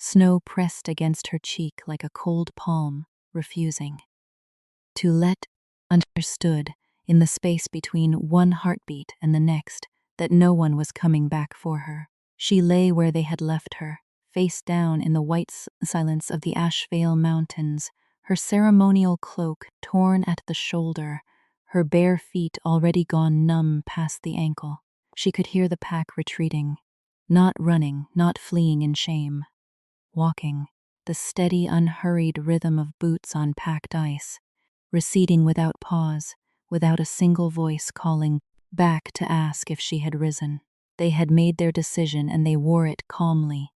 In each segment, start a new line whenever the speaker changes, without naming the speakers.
Snow pressed against her cheek like a cold palm, refusing to let. Understood, in the space between one heartbeat and the next, that no one was coming back for her. She lay where they had left her, face down in the white silence of the Ashvale Mountains, her ceremonial cloak torn at the shoulder, her bare feet already gone numb past the ankle. She could hear the pack retreating, not running, not fleeing in shame. Walking, the steady, unhurried rhythm of boots on packed ice, receding without pause, without a single voice calling back to ask if she had risen. They had made their decision and they wore it calmly,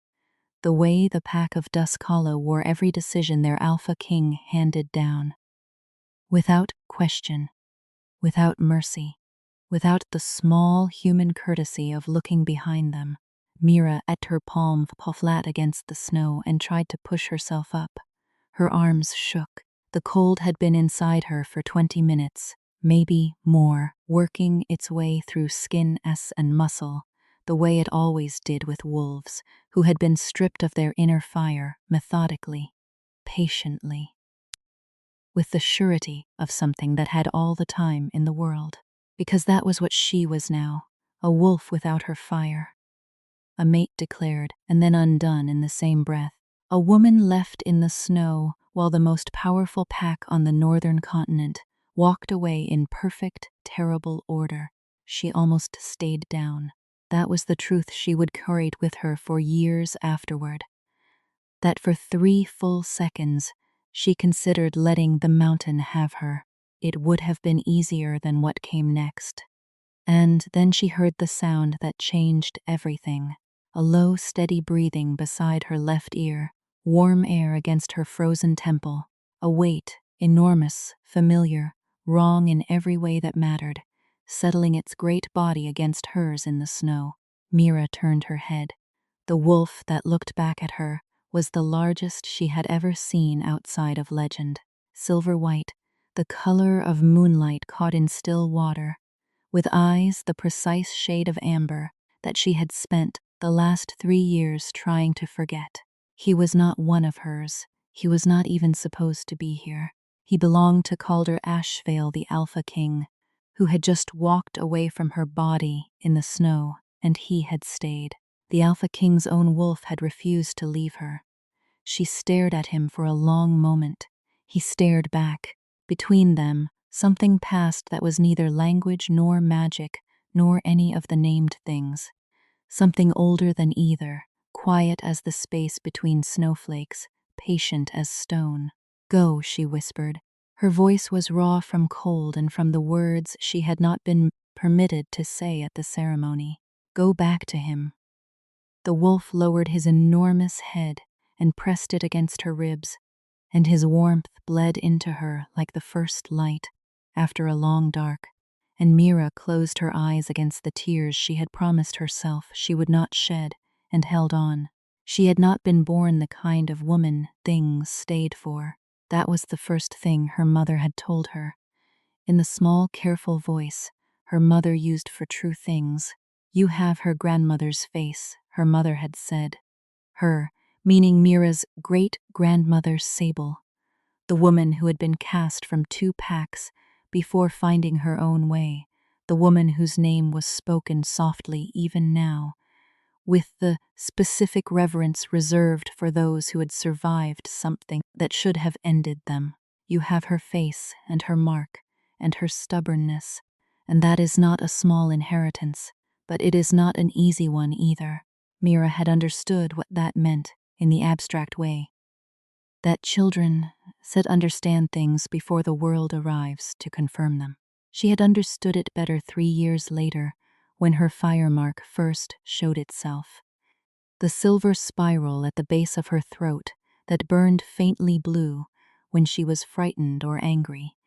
the way the pack of Dusk Hollow wore every decision their Alpha King handed down. Without question, without mercy, without the small human courtesy of looking behind them. Mira let her palm fall flat against the snow and tried to push herself up. Her arms shook. The cold had been inside her for 20 minutes, maybe more, working its way through skin and muscle, the way it always did with wolves, who had been stripped of their inner fire, methodically, patiently, with the surety of something that had all the time in the world. Because that was what she was now, a wolf without her fire. A mate declared, and then undone in the same breath. A woman left in the snow while the most powerful pack on the northern continent walked away in perfect, terrible order. She almost stayed down. That was the truth she would carry with her for years afterward. That for 3 full seconds she considered letting the mountain have her. It would have been easier than what came next. And then she heard the sound that changed everything. A low, steady breathing beside her left ear, warm air against her frozen temple, a weight, enormous, familiar, wrong in every way that mattered, settling its great body against hers in the snow. Mira turned her head. The wolf that looked back at her was the largest she had ever seen outside of legend. Silver white, the color of moonlight caught in still water, with eyes the precise shade of amber that she had spent the last 3 years trying to forget. He was not one of hers. He was not even supposed to be here. He belonged to Calder Ashvale, the Alpha King, who had just walked away from her body in the snow, and he had stayed. The Alpha King's own wolf had refused to leave her. She stared at him for a long moment. He stared back. Between them, something passed that was neither language nor magic, nor any of the named things. Something older than either, quiet as the space between snowflakes, patient as stone. "Go," she whispered. Her voice was raw from cold and from the words she had not been permitted to say at the ceremony. "Go back to him." The wolf lowered his enormous head and pressed it against her ribs, and his warmth bled into her like the first light after a long dark, and Mira closed her eyes against the tears she had promised herself she would not shed, and held on. She had not been born the kind of woman things stayed for. That was the first thing her mother had told her. In the small, careful voice her mother used for true things. "You have her grandmother's face," her mother had said. Her, meaning Mira's great-grandmother Sable, the woman who had been cast from 2 packs before finding her own way, the woman whose name was spoken softly even now, with the specific reverence reserved for those who had survived something that should have ended them. You have her face and her mark and her stubbornness, and that is not a small inheritance, but it is not an easy one either. Mira had understood what that meant in the abstract way. That children said understand things before the world arrives to confirm them. She had understood it better 3 years later, when her fire mark first showed itself. The silver spiral at the base of her throat that burned faintly blue when she was frightened or angry,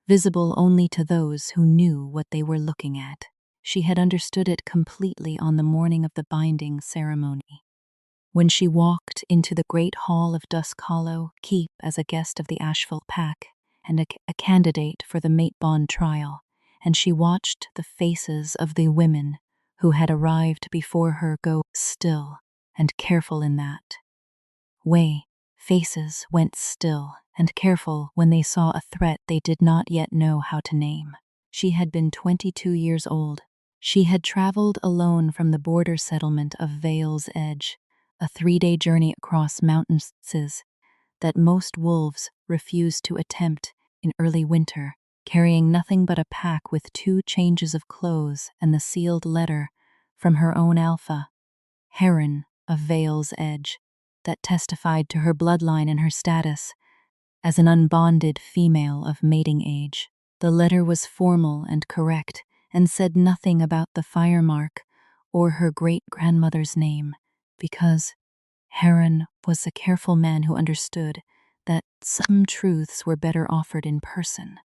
visible only to those who knew what they were looking at. She had understood it completely on the morning of the binding ceremony, when she walked into the great hall of Dusk Hollow Keep as a guest of the Ashville Pack and a candidate for the mate bond trial, and she watched the faces of the women who had arrived before her go still and careful in that. way, faces went still and careful when they saw a threat they did not yet know how to name. She had been 22 years old. She had traveled alone from the border settlement of Vale's Edge, a 3-day journey across mountains that most wolves refused to attempt in early winter, carrying nothing but a pack with 2 changes of clothes and the sealed letter from her own alpha, Heron of Vale's Edge, that testified to her bloodline and her status as an unbonded female of mating age. The letter was formal and correct and said nothing about the fire mark or her great-grandmother's name, because Heron was a careful man who understood that some truths were better offered in person,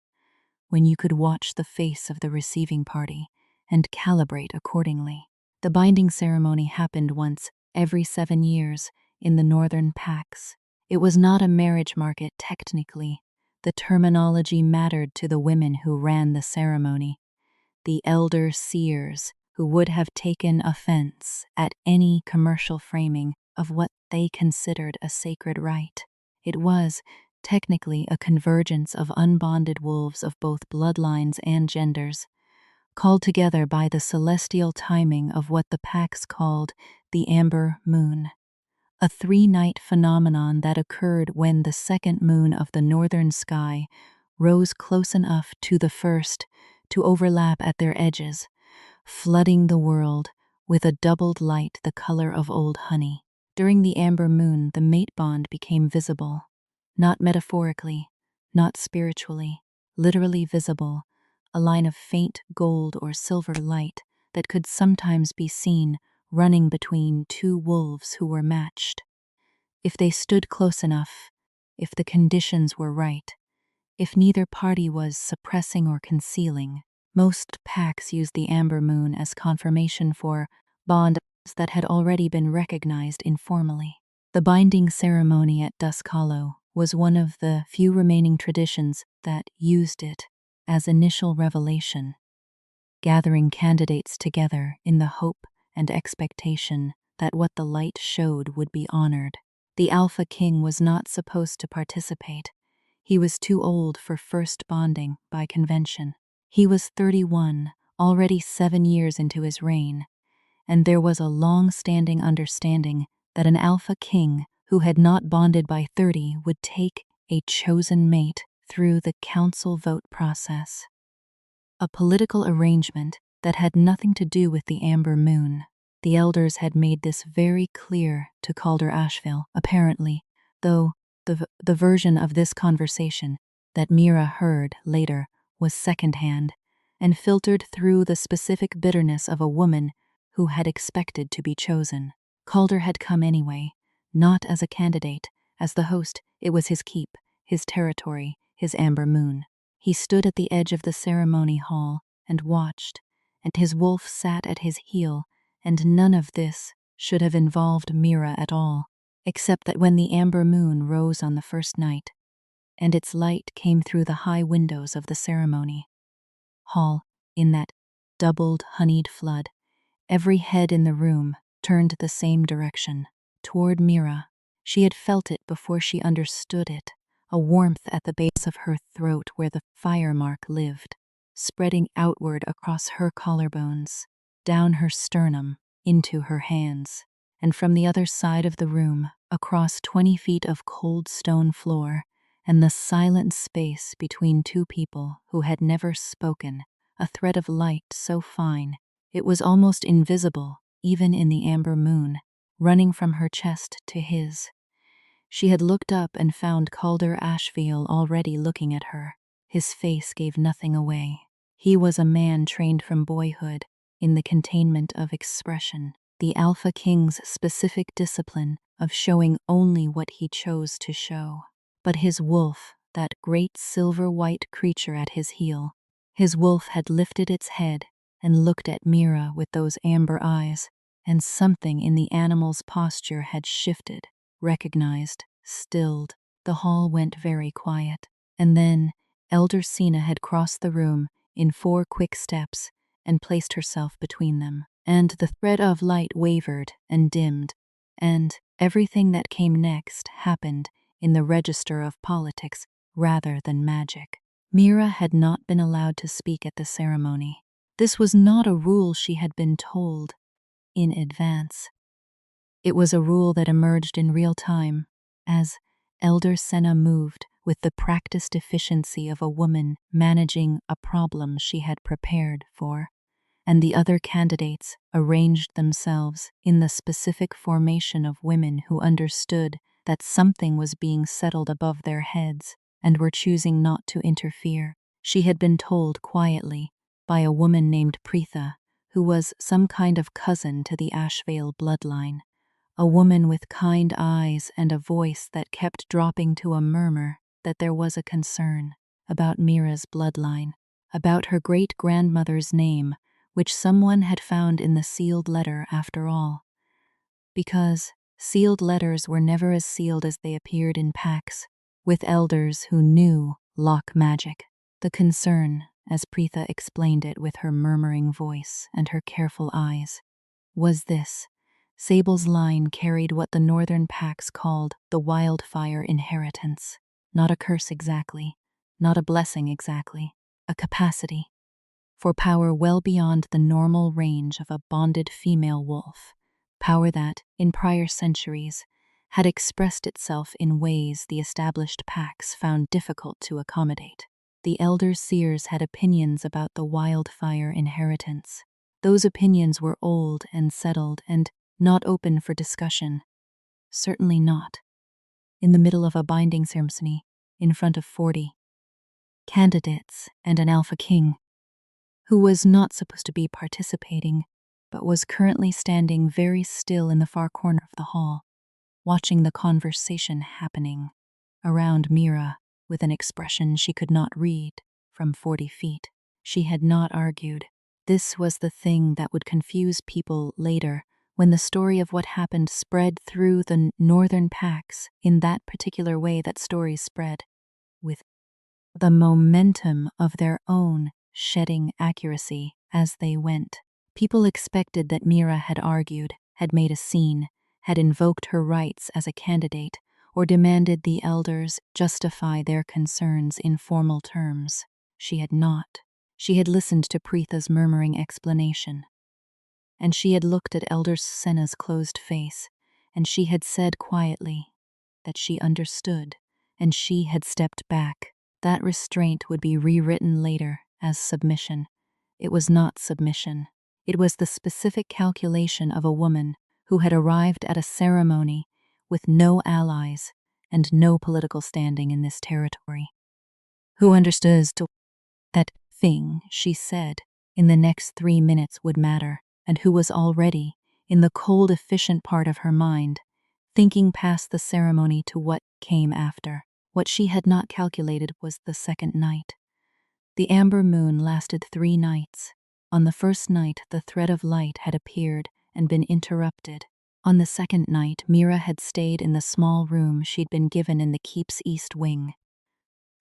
when you could watch the face of the receiving party and calibrate accordingly. The binding ceremony happened once every 7 years in the northern packs. It was not a marriage market technically. The terminology mattered to the women who ran the ceremony, the elder seers who would have taken offense at any commercial framing of what they considered a sacred rite. It was, technically, a convergence of unbonded wolves of both bloodlines and genders, called together by the celestial timing of what the packs called the Amber Moon, a 3-night phenomenon that occurred when the second moon of the northern sky rose close enough to the first to overlap at their edges, flooding the world with a doubled light the color of old honey. During the amber moon, the mate bond became visible, not metaphorically, not spiritually, literally visible, a line of faint gold or silver light that could sometimes be seen running between 2 wolves who were matched. If they stood close enough, if the conditions were right, if neither party was suppressing or concealing, most packs used the amber moon as confirmation for bonds that had already been recognized informally. The binding ceremony at Dusk Hollow was one of the few remaining traditions that used it as initial revelation, gathering candidates together in the hope and expectation that what the light showed would be honored. The Alpha King was not supposed to participate. He was too old for first bonding by convention. He was 31, already 7 years into his reign, and there was a long-standing understanding that an Alpha King who had not bonded by 30 would take a chosen mate through the council vote process, a political arrangement that had nothing to do with the Amber Moon. The elders had made this very clear to Calder Asheville, apparently, though the version of this conversation that Mira heard later was secondhand and filtered through the specific bitterness of a woman who had expected to be chosen. Calder had come anyway, not as a candidate. As the host, it was his keep, his territory, his Amber Moon. He stood at the edge of the ceremony hall and watched, and his wolf sat at his heel, and none of this should have involved Mira at all, except that when the Amber Moon rose on the first night, and its light came through the high windows of the ceremony hall in that doubled, honeyed flood, every head in the room turned the same direction, toward Mira. She had felt it before she understood it, a warmth at the base of her throat where the fire mark lived, spreading outward across her collarbones, down her sternum, into her hands, and from the other side of the room, across 20 feet of cold stone floor, and the silent space between 2 people who had never spoken, a thread of light so fine it was almost invisible, even in the Amber Moon, running from her chest to his. She had looked up and found Calder Asheville already looking at her. His face gave nothing away. He was a man trained from boyhood in the containment of expression, the Alpha King's specific discipline of showing only what he chose to show. But his wolf, that great silver-white creature at his heel, his wolf had lifted its head and looked at Mira with those amber eyes, and something in the animal's posture had shifted, recognized, stilled. The hall went very quiet, and then Elder Sina had crossed the room in 4 quick steps and placed herself between them, and the thread of light wavered and dimmed, and Everything that came next happened in the register of politics rather than magic. Mira had not been allowed to speak at the ceremony. This was not a rule she had been told in advance. It was a rule that emerged in real time as Elder Senna moved with the practiced efficiency of a woman managing a problem she had prepared for, and the other candidates arranged themselves in the specific formation of women who understood that something was being settled above their heads and were choosing not to interfere. She had been told quietly by a woman named Pritha, who was some kind of cousin to the Ashvale bloodline, a woman with kind eyes and a voice that kept dropping to a murmur, that there was a concern about Mira's bloodline, about her great-grandmother's name, which someone had found in the sealed letter after all. Because sealed letters were never as sealed as they appeared in packs, with elders who knew lock magic. The concern, as Pritha explained it with her murmuring voice and her careful eyes, was this. Sable's line carried what the northern packs called the wildfire inheritance. Not a curse exactly, not a blessing exactly, a capacity for power well beyond the normal range of a bonded female wolf, power that, in prior centuries, had expressed itself in ways the established packs found difficult to accommodate. The elder seers had opinions about the wildfire inheritance. Those opinions were old and settled and not open for discussion. Certainly not. In the middle of a binding ceremony, in front of 40 candidates and an alpha king, who was not supposed to be participating, but was currently standing very still in the far corner of the hall, watching the conversation happening around Mira with an expression she could not read from 40 feet. She had not argued. This was the thing that would confuse people later when the story of what happened spread through the northern packs in that particular way that stories spread, with the momentum of their own shedding accuracy as they went. People expected that Mira had argued, had made a scene, had invoked her rights as a candidate, or demanded the elders justify their concerns in formal terms. She had not. She had listened to Pritha's murmuring explanation, and she had looked at Elder Senna's closed face, and she had said quietly that she understood, and she had stepped back. That restraint would be rewritten later as submission. It was not submission. It was the specific calculation of a woman who had arrived at a ceremony with no allies and no political standing in this territory, who understood that thing she said in the next 3 minutes would matter, and who was already, in the cold, efficient part of her mind, thinking past the ceremony to what came after. What she had not calculated was the second night. The amber moon lasted 3 nights. On the first night, the thread of light had appeared and been interrupted. On the second night, Mira had stayed in the small room she'd been given in the keep's east wing,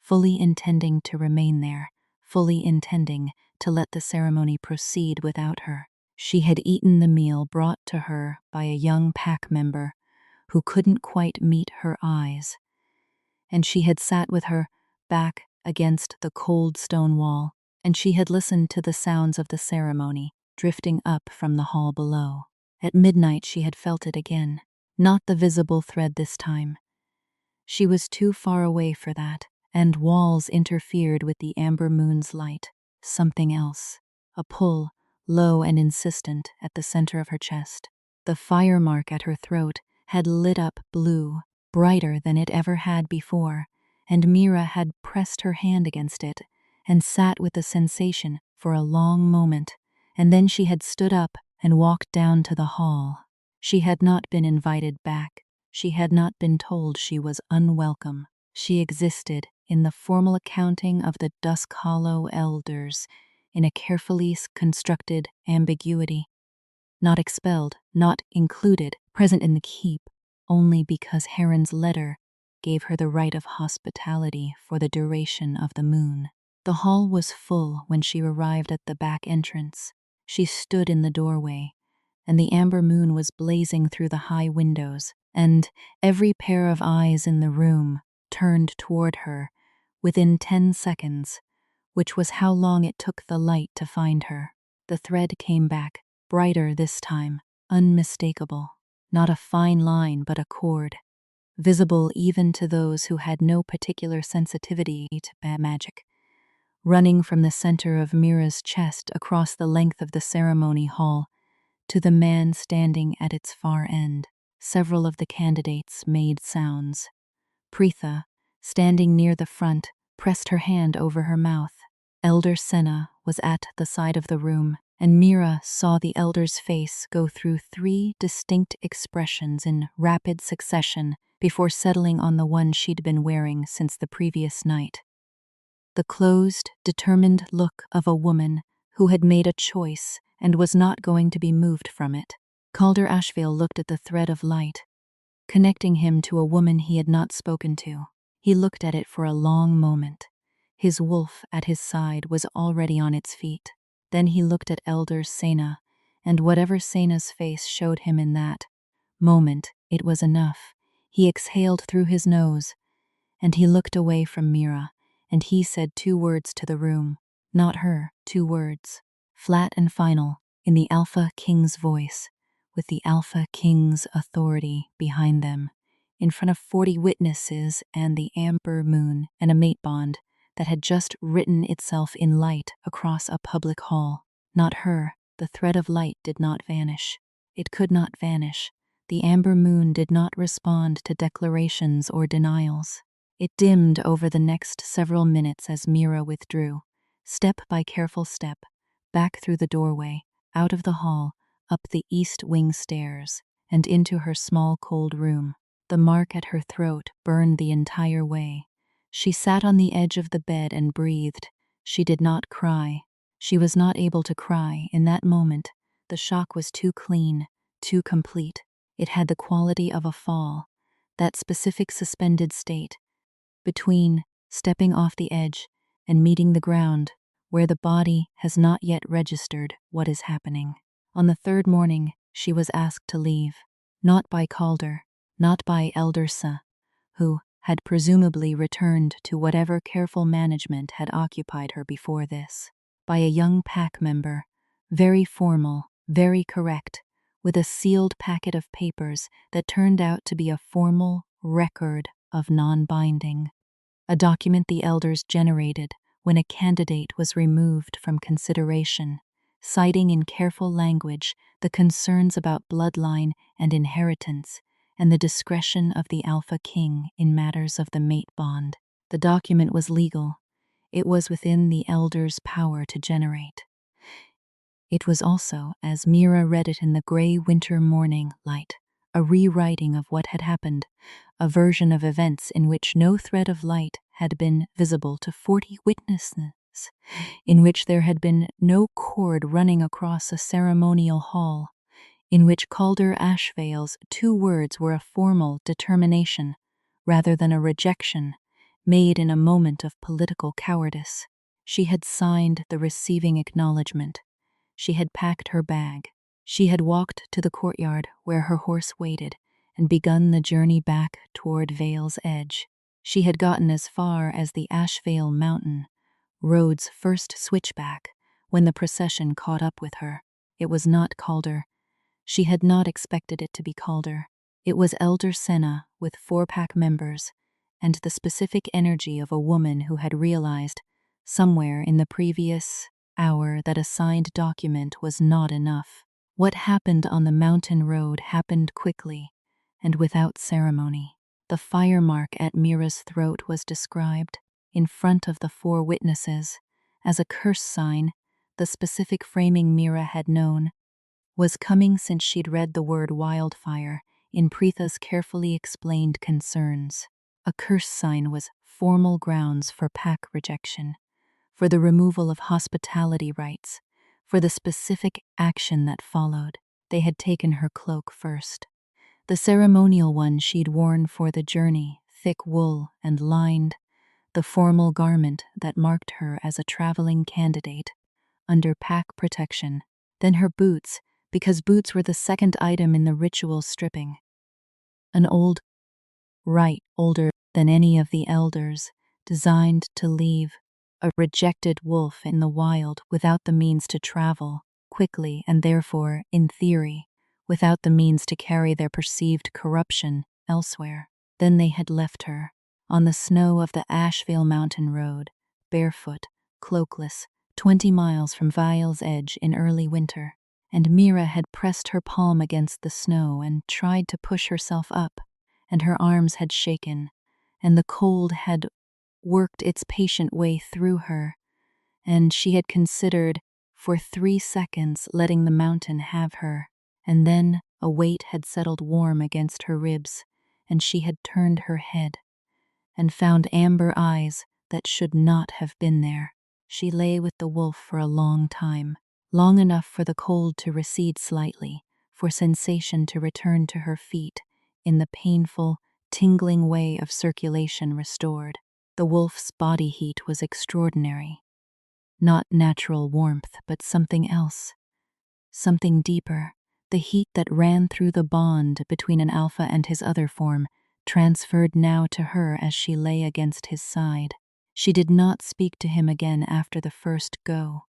fully intending to remain there, fully intending to let the ceremony proceed without her. She had eaten the meal brought to her by a young pack member who couldn't quite meet her eyes, and she had sat with her back against the cold stone wall, and she had listened to the sounds of the ceremony drifting up from the hall below. At midnight she had felt it again, not the visible thread this time. She was too far away for that, and walls interfered with the amber moon's light. Something else, a pull, low and insistent, at the center of her chest. The fire mark at her throat had lit up blue, brighter than it ever had before, and Mira had pressed her hand against it and sat with the sensation for a long moment, and then she had stood up and walked down to the hall. She had not been invited back. She had not been told she was unwelcome. She existed in the formal accounting of the Dusk Hollow elders in a carefully constructed ambiguity. Not expelled, not included, present in the keep, only because Heron's letter gave her the right of hospitality for the duration of the moon. The hall was full when she arrived at the back entrance. She stood in the doorway, and the amber moon was blazing through the high windows and every pair of eyes in the room turned toward her within 10 seconds, which was how long it took the light to find her. The thread came back, brighter this time, unmistakable. Not a fine line, but a cord, visible even to those who had no particular sensitivity to magic, running from the center of Mira's chest across the length of the ceremony hall to the man standing at its far end. Several of the candidates made sounds. Preetha, standing near the front, pressed her hand over her mouth. Elder Senna was at the side of the room, and Mira saw the elder's face go through 3 distinct expressions in rapid succession before settling on the one she'd been wearing since the previous night. The closed, determined look of a woman who had made a choice and was not going to be moved from it. Calder Ashvale looked at the thread of light, connecting him to a woman he had not spoken to. He looked at it for a long moment. His wolf at his side was already on its feet. Then he looked at Elder Sena, and whatever Sena's face showed him in that moment, it was enough. He exhaled through his nose, and he looked away from Mira, and he said 2 words to the room. Not her, 2 words. Flat and final, in the Alpha King's voice, with the Alpha King's authority behind them, in front of 40 witnesses and the amber moon and a mate bond that had just written itself in light across a public hall. Not her. The thread of light did not vanish. It could not vanish. The amber moon did not respond to declarations or denials. It dimmed over the next several minutes as Mira withdrew, step by careful step, back through the doorway, out of the hall, up the east wing stairs, and into her small cold room. The mark at her throat burned the entire way. She sat on the edge of the bed and breathed. She did not cry. She was not able to cry in that moment. The shock was too clean, too complete. It had the quality of a fall, that specific suspended state, between stepping off the edge and meeting the ground, where the body has not yet registered what is happening. On the 3rd morning, she was asked to leave, not by Calder, not by Elder Sa, who had presumably returned to whatever careful management had occupied her before this, by a young pack member, very formal, very correct, with a sealed packet of papers that turned out to be a formal record of non-binding, a document the elders generated when a candidate was removed from consideration, citing in careful language the concerns about bloodline and inheritance and the discretion of the Alpha King in matters of the mate bond. The document was legal. It was within the elders' power to generate. It was also, as Mira read it in the gray winter morning light, a rewriting of what had happened, a version of events in which no thread of light had been visible to 40 witnesses, in which there had been no cord running across a ceremonial hall, in which Calder Ashvale's 2 words were a formal determination rather than a rejection made in a moment of political cowardice. She had signed the receiving acknowledgement. She had packed her bag. She had walked to the courtyard where her horse waited and begun the journey back toward Vale's Edge. She had gotten as far as the Ashvale Mountain Road's first switchback when the procession caught up with her. It was not Calder. She had not expected it to be Calder. It was Elder Senna with 4 pack members and the specific energy of a woman who had realized somewhere in the previous hour that a signed document was not enough. What happened on the mountain road happened quickly and without ceremony. The fire mark at Mira's throat was described, in front of the 4 witnesses, as a curse sign. The specific framing Mira had known was coming since she'd read the word wildfire in Preetha's carefully explained concerns. A curse sign was formal grounds for pack rejection, for the removal of hospitality rights, for the specific action that followed. They had taken her cloak first. The ceremonial one she'd worn for the journey, thick wool and lined, the formal garment that marked her as a traveling candidate, under pack protection. Then her boots, because boots were the second item in the ritual stripping. an old, right, older than any of the elders, designed to leave a rejected wolf in the wild without the means to travel quickly and therefore, in theory, without the means to carry their perceived corruption elsewhere. Then they had left her, on the snow of the Asheville Mountain Road, barefoot, cloakless, 20 miles from Vile's Edge in early winter, and Mira had pressed her palm against the snow and tried to push herself up, and her arms had shaken, and the cold had worked its patient way through her, and she had considered for 3 seconds letting the mountain have her, and then a weight had settled warm against her ribs, and she had turned her head and found amber eyes that should not have been there. She lay with the wolf for a long time, long enough for the cold to recede slightly, for sensation to return to her feet in the painful, tingling way of circulation restored. The wolf's body heat was extraordinary. Not natural warmth, but something else. Something deeper. The heat that ran through the bond between an alpha and his other form, transferred now to her as she lay against his side. She did not speak to him again after the first go.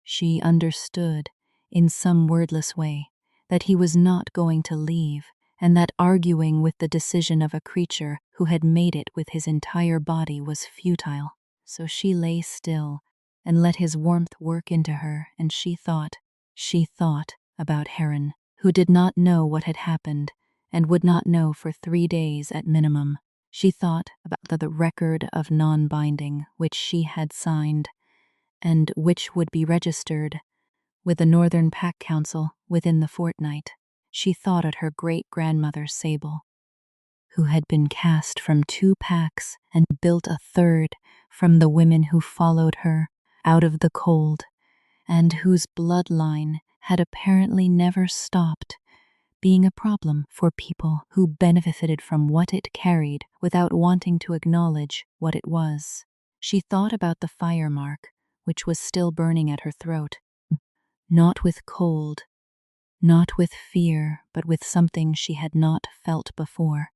She understood, in some wordless way, that he was not going to leave, and that arguing with the decision of a creature who had made it with his entire body was futile. So she lay still and let his warmth work into her, and she thought about Heron, who did not know what had happened and would not know for 3 days at minimum. She thought about the record of non-binding which she had signed and which would be registered with the Northern Pack Council within the fortnight. She thought at her great-grandmother Sable, who had been cast from 2 packs and built a 3rd from the women who followed her out of the cold, and whose bloodline had apparently never stopped being a problem for people who benefited from what it carried without wanting to acknowledge what it was. She thought about the fire mark, which was still burning at her throat, not with cold, not with fear, but with something she had not felt before,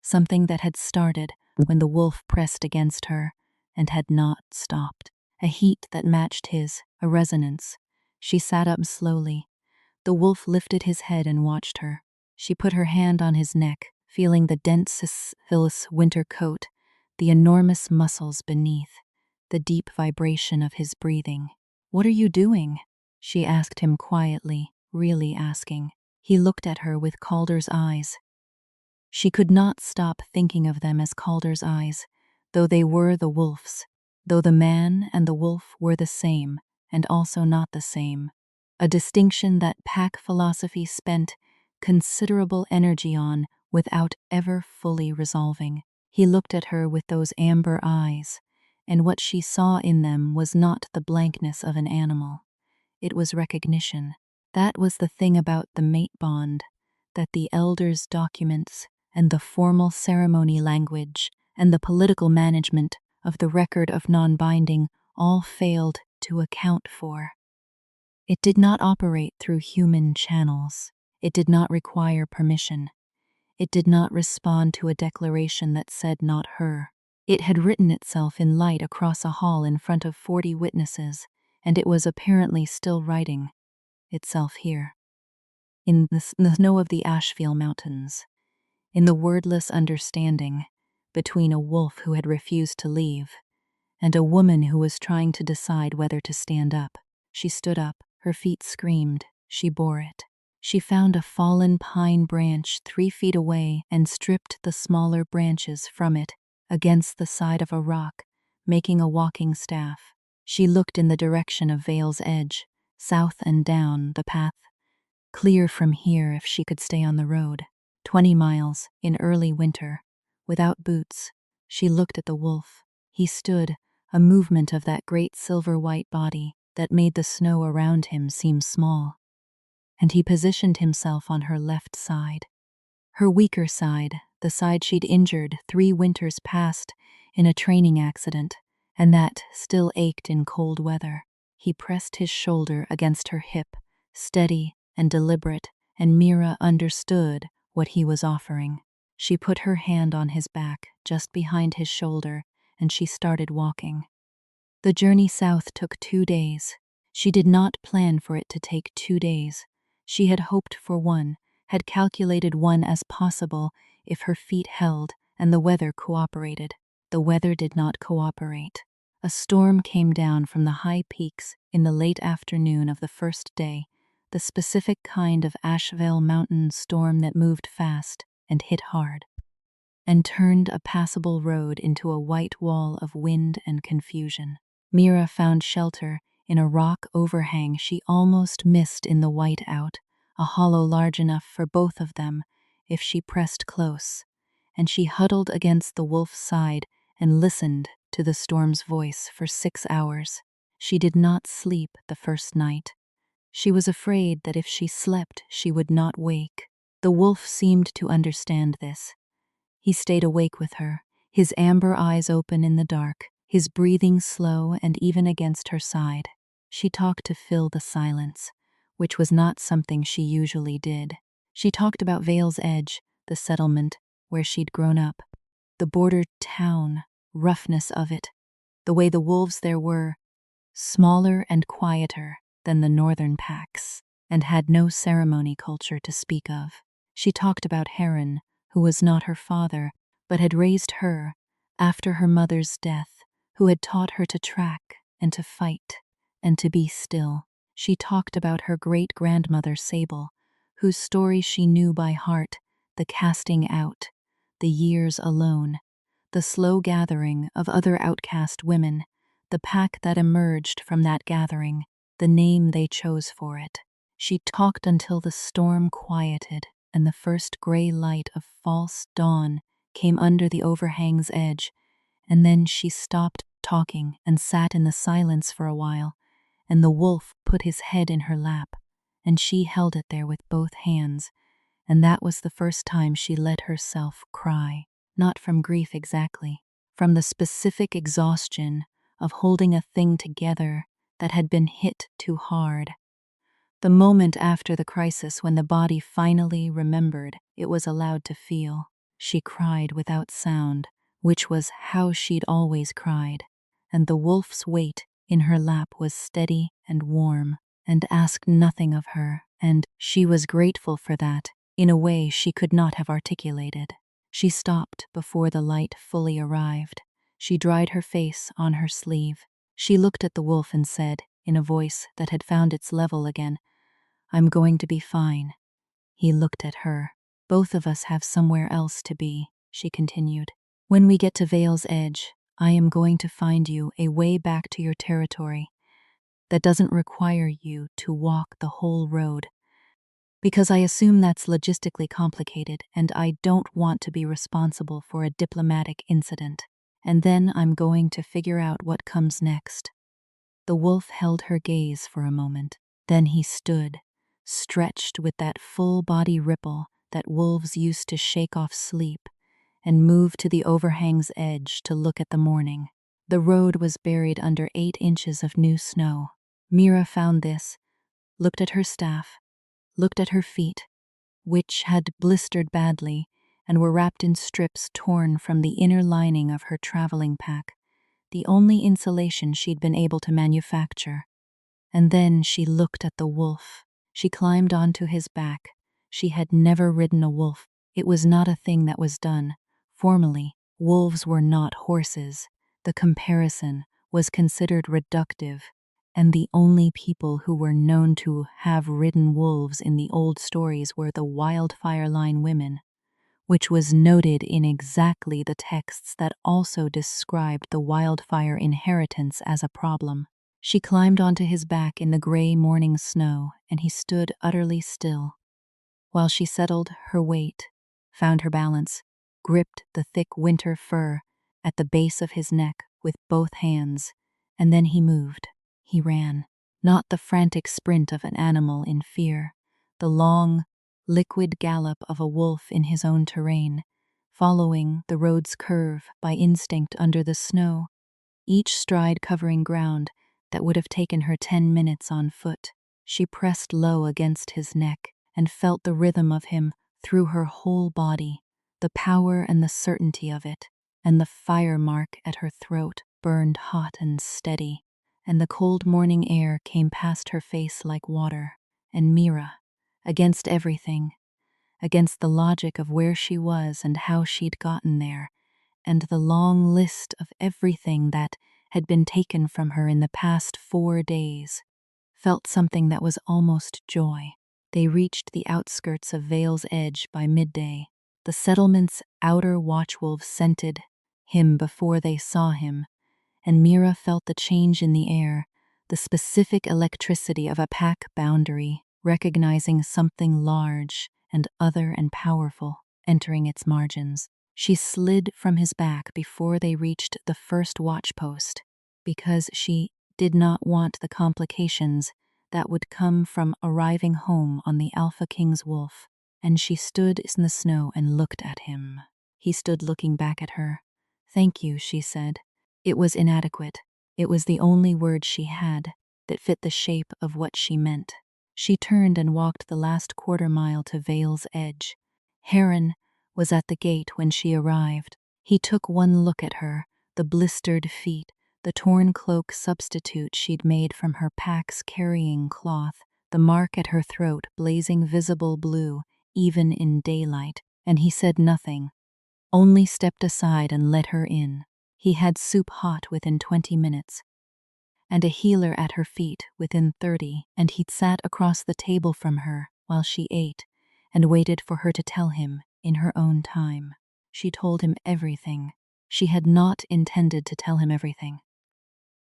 something that had started when the wolf pressed against her and had not stopped. A heat that matched his, a resonance. She sat up slowly. The wolf lifted his head and watched her. She put her hand on his neck, feeling the dense winter coat, the enormous muscles beneath, the deep vibration of his breathing. "What are you doing?" she asked him quietly, really asking. He looked at her with Calder's eyes. She could not stop thinking of them as Calder's eyes, though they were the wolf's, though the man and the wolf were the same, and also not the same. A distinction that Pack philosophy spent considerable energy on without ever fully resolving. He looked at her with those amber eyes, and what she saw in them was not the blankness of an animal. It was recognition. That was the thing about the mate bond, that the elders' documents and the formal ceremony language and the political management of the record of non-binding all failed to account for. It did not operate through human channels. It did not require permission. It did not respond to a declaration that said not her. It had written itself in light across a hall in front of 40 witnesses, and it was apparently still writing itself here, in the snow of the Asheville Mountains, in the wordless understanding between a wolf who had refused to leave and a woman who was trying to decide whether to stand up. She stood up, her feet screamed, she bore it. She found a fallen pine branch 3 feet away and stripped the smaller branches from it against the side of a rock, making a walking staff. She looked in the direction of Vale's Edge, south and down the path, clear from here if she could stay on the road. 20 miles, in early winter, without boots. She looked at the wolf. He stood, a movement of that great silver-white body that made the snow around him seem small. And he positioned himself on her left side. Her weaker side, the side she'd injured 3 winters past in a training accident, and that still ached in cold weather. He pressed his shoulder against her hip, steady and deliberate, and Mira understood what he was offering. She put her hand on his back, just behind his shoulder, and she started walking. The journey south took 2 days. She did not plan for it to take 2 days. She had hoped for one, had calculated one as possible if her feet held and the weather cooperated. The weather did not cooperate. A storm came down from the high peaks in the late afternoon of the first day, the specific kind of Asheville mountain storm that moved fast and hit hard, and turned a passable road into a white wall of wind and confusion. Mira found shelter in a rock overhang she almost missed in the whiteout, a hollow large enough for both of them if she pressed close, and she huddled against the wolf's side and listened to the storm's voice for 6 hours. She did not sleep the first night. She was afraid that if she slept, she would not wake. The wolf seemed to understand this. He stayed awake with her, his amber eyes open in the dark, his breathing slow and even against her side. She talked to fill the silence, which was not something she usually did. She talked about Vale's Edge, the settlement where she'd grown up, the border town, roughness of it, the way the wolves there were, smaller and quieter than the northern packs, and had no ceremony culture to speak of. She talked about Heron, who was not her father, but had raised her after her mother's death, who had taught her to track and to fight and to be still. She talked about her great-grandmother Sable, whose story she knew by heart, the casting out, the years alone, the slow gathering of other outcast women, the pack that emerged from that gathering, the name they chose for it. She talked until the storm quieted and the first gray light of false dawn came under the overhang's edge, and then she stopped talking and sat in the silence for a while, and the wolf put his head in her lap, and she held it there with both hands, and that was the first time she let herself cry, not from grief exactly, from the specific exhaustion of holding a thing together that had been hit too hard. The moment after the crisis when the body finally remembered it was allowed to feel, she cried without sound, which was how she'd always cried, and the wolf's weight in her lap was steady and warm, and asked nothing of her, and she was grateful for that, in a way she could not have articulated. She stopped before the light fully arrived. She dried her face on her sleeve. She looked at the wolf and said, in a voice that had found its level again, "I'm going to be fine." He looked at her. "Both of us have somewhere else to be," she continued. "When we get to Vale's Edge, I am going to find you a way back to your territory that doesn't require you to walk the whole road, because I assume that's logistically complicated and I don't want to be responsible for a diplomatic incident. And then I'm going to figure out what comes next." The wolf held her gaze for a moment. Then he stood, stretched with that full body ripple that wolves used to shake off sleep, and moved to the overhang's edge to look at the morning. The road was buried under 8 inches of new snow. Mira found this, looked at her staff, looked at her feet, which had blistered badly and were wrapped in strips torn from the inner lining of her traveling pack, the only insulation she'd been able to manufacture. And then she looked at the wolf. She climbed onto his back. She had never ridden a wolf. It was not a thing that was done. Formally, wolves were not horses. The comparison was considered reductive, and the only people who were known to have ridden wolves in the old stories were the Wildfire Line women, which was noted in exactly the texts that also described the wildfire inheritance as a problem. She climbed onto his back in the gray morning snow, and he stood utterly still, while she settled her weight, found her balance, gripped the thick winter fur at the base of his neck with both hands, and then he moved. He ran, not the frantic sprint of an animal in fear, the long, liquid gallop of a wolf in his own terrain, following the road's curve by instinct under the snow, each stride covering ground that would have taken her 10 minutes on foot. She pressed low against his neck and felt the rhythm of him through her whole body, the power and the certainty of it, and the fire mark at her throat burned hot and steady, and the cold morning air came past her face like water, and Mira, against everything, against the logic of where she was and how she'd gotten there, and the long list of everything that had been taken from her in the past 4 days, felt something that was almost joy. They reached the outskirts of Vale's Edge by midday. The settlement's outer watchwolves scented him before they saw him, and Mira felt the change in the air, the specific electricity of a pack boundary, recognizing something large and other and powerful entering its margins. She slid from his back before they reached the first watchpost, because she did not want the complications that would come from arriving home on the Alpha King's wolf, and she stood in the snow and looked at him. He stood looking back at her. "Thank you," she said. It was inadequate. It was the only word she had that fit the shape of what she meant. She turned and walked the last quarter mile to Vale's Edge. Heron was at the gate when she arrived. He took one look at her, the blistered feet, the torn cloak substitute she'd made from her pack's carrying cloth, the mark at her throat blazing visible blue, even in daylight, and he said nothing, only stepped aside and let her in. He had soup hot within 20 minutes, and a healer at her feet within 30, and he'd sat across the table from her while she ate and waited for her to tell him in her own time. She told him everything. She had not intended to tell him everything.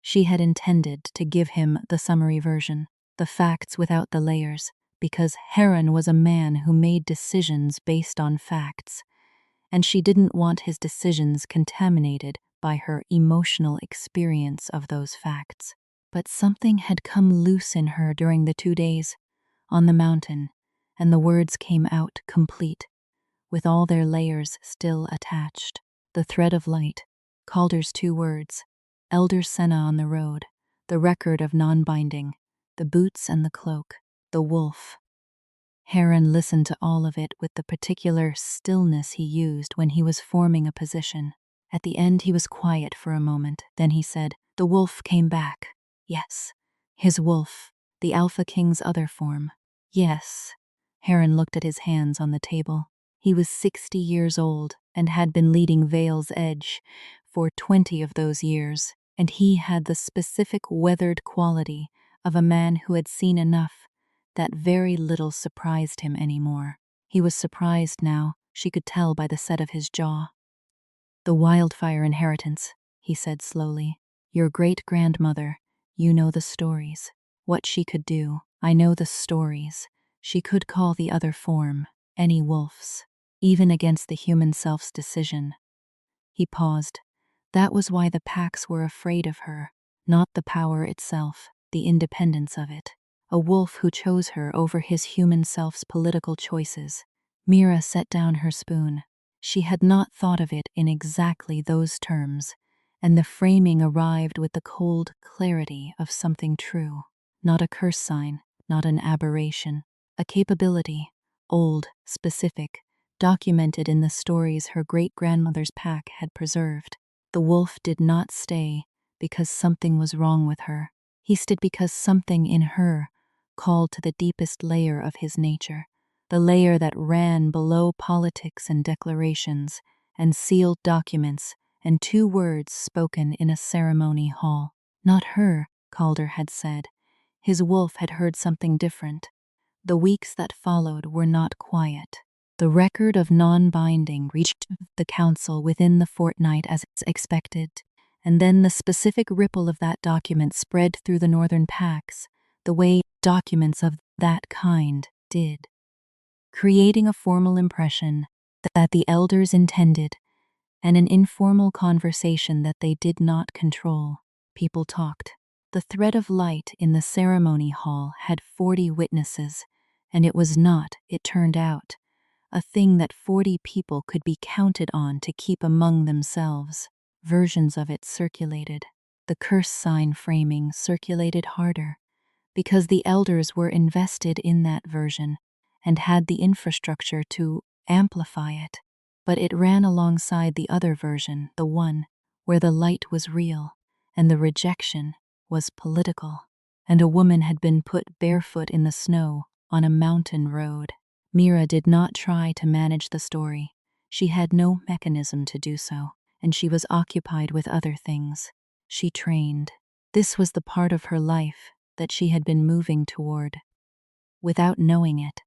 She had intended to give him the summary version, the facts without the layers, because Heron was a man who made decisions based on facts, and she didn't want his decisions contaminated by her emotional experience of those facts. But something had come loose in her during the 2 days on the mountain, and the words came out complete, with all their layers still attached. The thread of light, Calder's 2 words, Elder Senna on the road, the record of non-binding, the boots and the cloak, the wolf. Heron listened to all of it with the particular stillness he used when he was forming a position. At the end he was quiet for a moment, then he said, "The wolf came back." "Yes." "His wolf, the Alpha King's other form." "Yes." Heron looked at his hands on the table. He was 60 years old and had been leading Vale's Edge for 20 of those years, and he had the specific weathered quality of a man who had seen enough that very little surprised him anymore. He was surprised now, she could tell by the set of his jaw. "The Wildfire inheritance," he said slowly. "Your great-grandmother, you know the stories. What she could do, I know the stories. She could call the other form, any wolf's, even against the human self's decision." He paused. That was why the packs were afraid of her, not the power itself, the independence of it. A wolf who chose her over his human self's political choices. Mira set down her spoon. She had not thought of it in exactly those terms, and the framing arrived with the cold clarity of something true. Not a curse sign, not an aberration. A capability, old, specific, documented in the stories her great-grandmother's pack had preserved. The wolf did not stay because something was wrong with her. He stayed because something in her called to the deepest layer of his nature, the layer that ran below politics and declarations and sealed documents and 2 words spoken in a ceremony hall. Not her, Calder had said. His wolf had heard something different. The weeks that followed were not quiet. The record of non-binding reached the council within the fortnight as expected, and then the specific ripple of that document spread through the northern packs, the way documents of that kind did, creating a formal impression that the elders intended and an informal conversation that they did not control. People talked. The thread of light in the ceremony hall had 40 witnesses, and it was not, it turned out, a thing that 40 people could be counted on to keep among themselves. Versions of it circulated. The curse sign framing circulated harder, because the elders were invested in that version, and had the infrastructure to amplify it. But it ran alongside the other version, the one where the light was real and the rejection was political, and a woman had been put barefoot in the snow on a mountain road. Mira did not try to manage the story. She had no mechanism to do so, and she was occupied with other things. She trained. This was the part of her life that she had been moving toward. Without knowing it,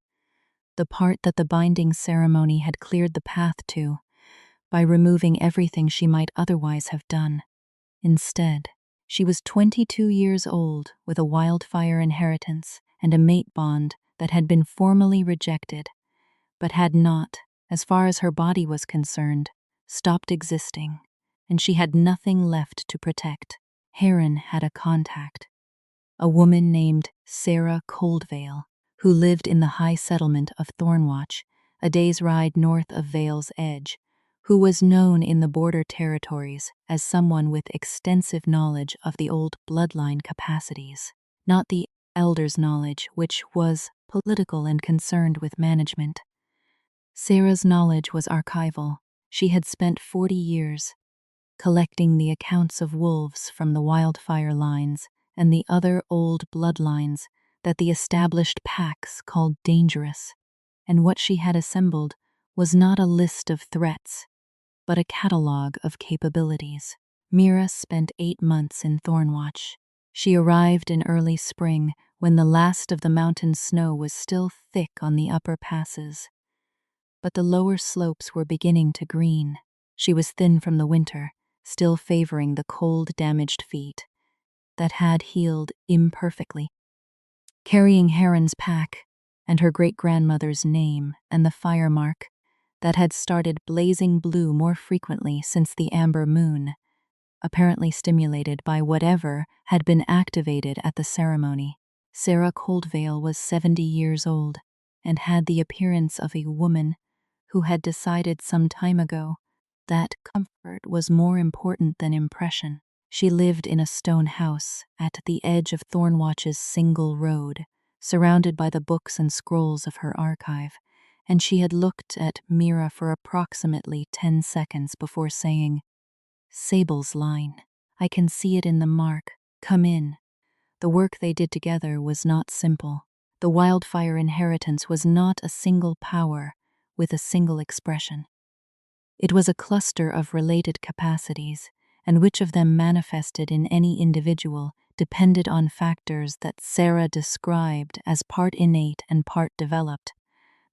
the part that the binding ceremony had cleared the path to, by removing everything she might otherwise have done. Instead, she was 22 years old with a wildfire inheritance and a mate bond that had been formally rejected, but had not, as far as her body was concerned, stopped existing, and she had nothing left to protect. Heron had a contact, a woman named Sarah Coldvale, who lived in the high settlement of Thornwatch, a day's ride north of Vale's Edge, who was known in the border territories as someone with extensive knowledge of the old bloodline capacities, not the elders' knowledge, which was political and concerned with management. Sarah's knowledge was archival. She had spent 40 years collecting the accounts of wolves from the wildfire lines and the other old bloodlines that the established packs called dangerous, and what she had assembled was not a list of threats, but a catalogue of capabilities. Mira spent 8 months in Thornwatch. She arrived in early spring when the last of the mountain snow was still thick on the upper passes, but the lower slopes were beginning to green. She was thin from the winter, still favoring the cold, damaged feet that had healed imperfectly. Carrying Heron's pack and her great-grandmother's name and the fire mark that had started blazing blue more frequently since the amber moon, apparently stimulated by whatever had been activated at the ceremony. Sarah Coldvale was 70 years old and had the appearance of a woman who had decided some time ago that comfort was more important than impression. She lived in a stone house at the edge of Thornwatch's single road, surrounded by the books and scrolls of her archive, and she had looked at Mira for approximately 10 seconds before saying, "Sable's line. I can see it in the mark. Come in." The work they did together was not simple. The wildfire inheritance was not a single power with a single expression. It was a cluster of related capacities, and which of them manifested in any individual depended on factors that Sarah described as part innate and part developed.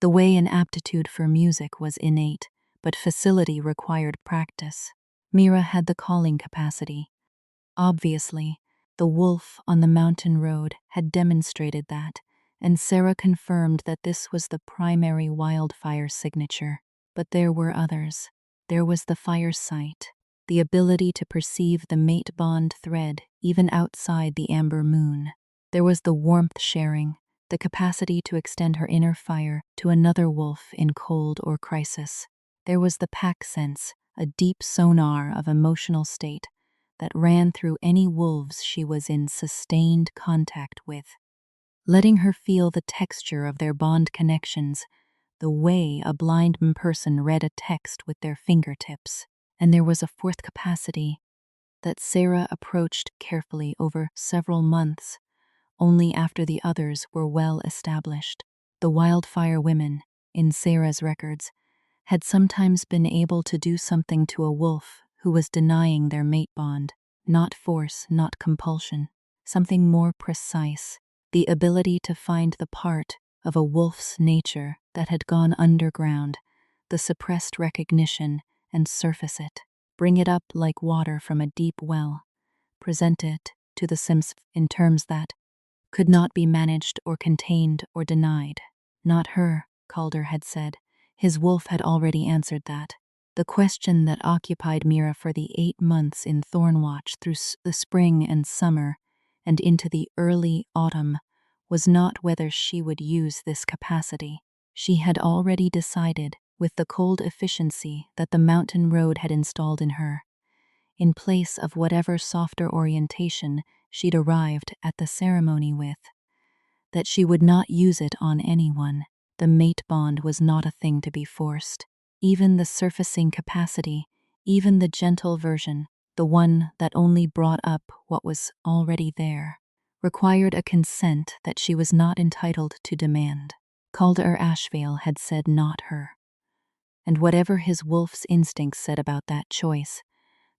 The way an aptitude for music was innate, but facility required practice. Mira had the calling capacity. Obviously, the wolf on the mountain road had demonstrated that, and Sarah confirmed that this was the primary wildfire signature. But there were others. There was the fire sight, the ability to perceive the mate bond thread even outside the amber moon. There was the warmth sharing, the capacity to extend her inner fire to another wolf in cold or crisis. There was the pack sense, a deep sonar of emotional state that ran through any wolves she was in sustained contact with, letting her feel the texture of their bond connections, the way a blind person read a text with their fingertips. And there was a fourth capacity that Sarah approached carefully over several months, only after the others were well established. The wildfire women, in Sarah's records, had sometimes been able to do something to a wolf who was denying their mate bond. Not force, not compulsion, something more precise, the ability to find the part of a wolf's nature that had gone underground, the suppressed recognition, and surface it, bring it up like water from a deep well, present it to the Sims in terms that could not be managed or contained or denied. Not her, Calder had said. His wolf had already answered that. The question that occupied Mira for the 8 months in Thornwatch through the spring and summer and into the early autumn was not whether she would use this capacity. She had already decided, with the cold efficiency that the mountain road had installed in her, in place of whatever softer orientation she'd arrived at the ceremony with, that she would not use it on anyone, The mate bond was not a thing to be forced. Even the surfacing capacity, even the gentle version, the one that only brought up what was already there, required a consent that she was not entitled to demand. Calder Ashvale had said not her. And whatever his wolf's instincts said about that choice,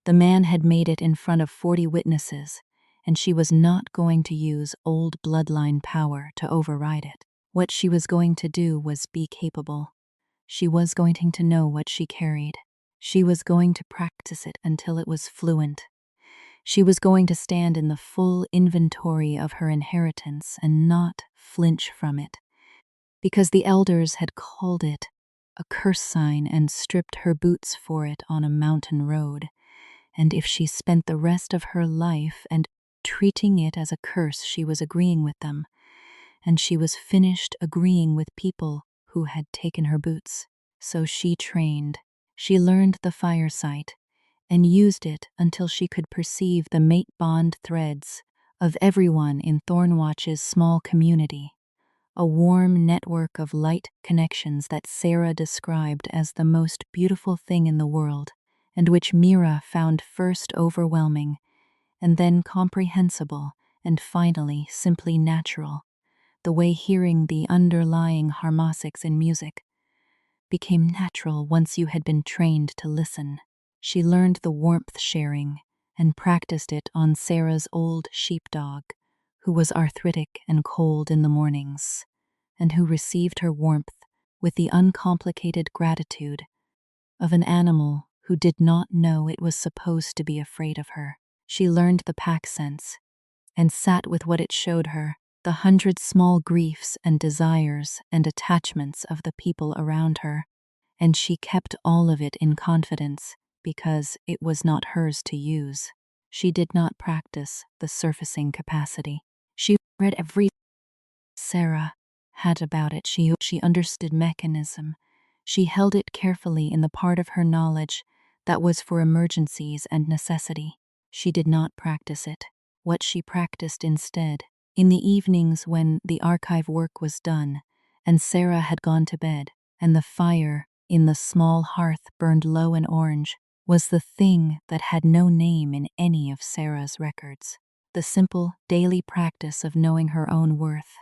the man had made it in front of 40 witnesses, and she was not going to use old bloodline power to override it. What she was going to do was be capable. She was going to know what she carried. She was going to practice it until it was fluent. She was going to stand in the full inventory of her inheritance and not flinch from it, because the elders had called it a curse sign and stripped her boots for it on a mountain road. And if she spent the rest of her life and treating it as a curse, she was agreeing with them, and she was finished agreeing with people who had taken her boots. So she trained. She learned the fire sight and used it until she could perceive the mate bond threads of everyone in Thornwatch's small community, a warm network of light connections that Sarah described as the most beautiful thing in the world, and which Mira found first overwhelming, and then comprehensible, and finally simply natural, the way hearing the underlying harmonics in music became natural once you had been trained to listen. She learned the warmth sharing and practiced it on Sarah's old sheepdog, who was arthritic and cold in the mornings, and who received her warmth with the uncomplicated gratitude of an animal who did not know it was supposed to be afraid of her. She learned the pack sense and sat with what it showed her, the 100 small griefs and desires and attachments of the people around her, and she kept all of it in confidence because it was not hers to use. She did not practice the surfacing capacity. She read every Sarah had about it. She understood mechanism. She held it carefully in the part of her knowledge that was for emergencies and necessity. She did not practice it. What she practiced instead, in the evenings when the archive work was done and Sarah had gone to bed and the fire in the small hearth burned low and orange, was the thing that had no name in any of Sarah's records. The simple, daily practice of knowing her own worth,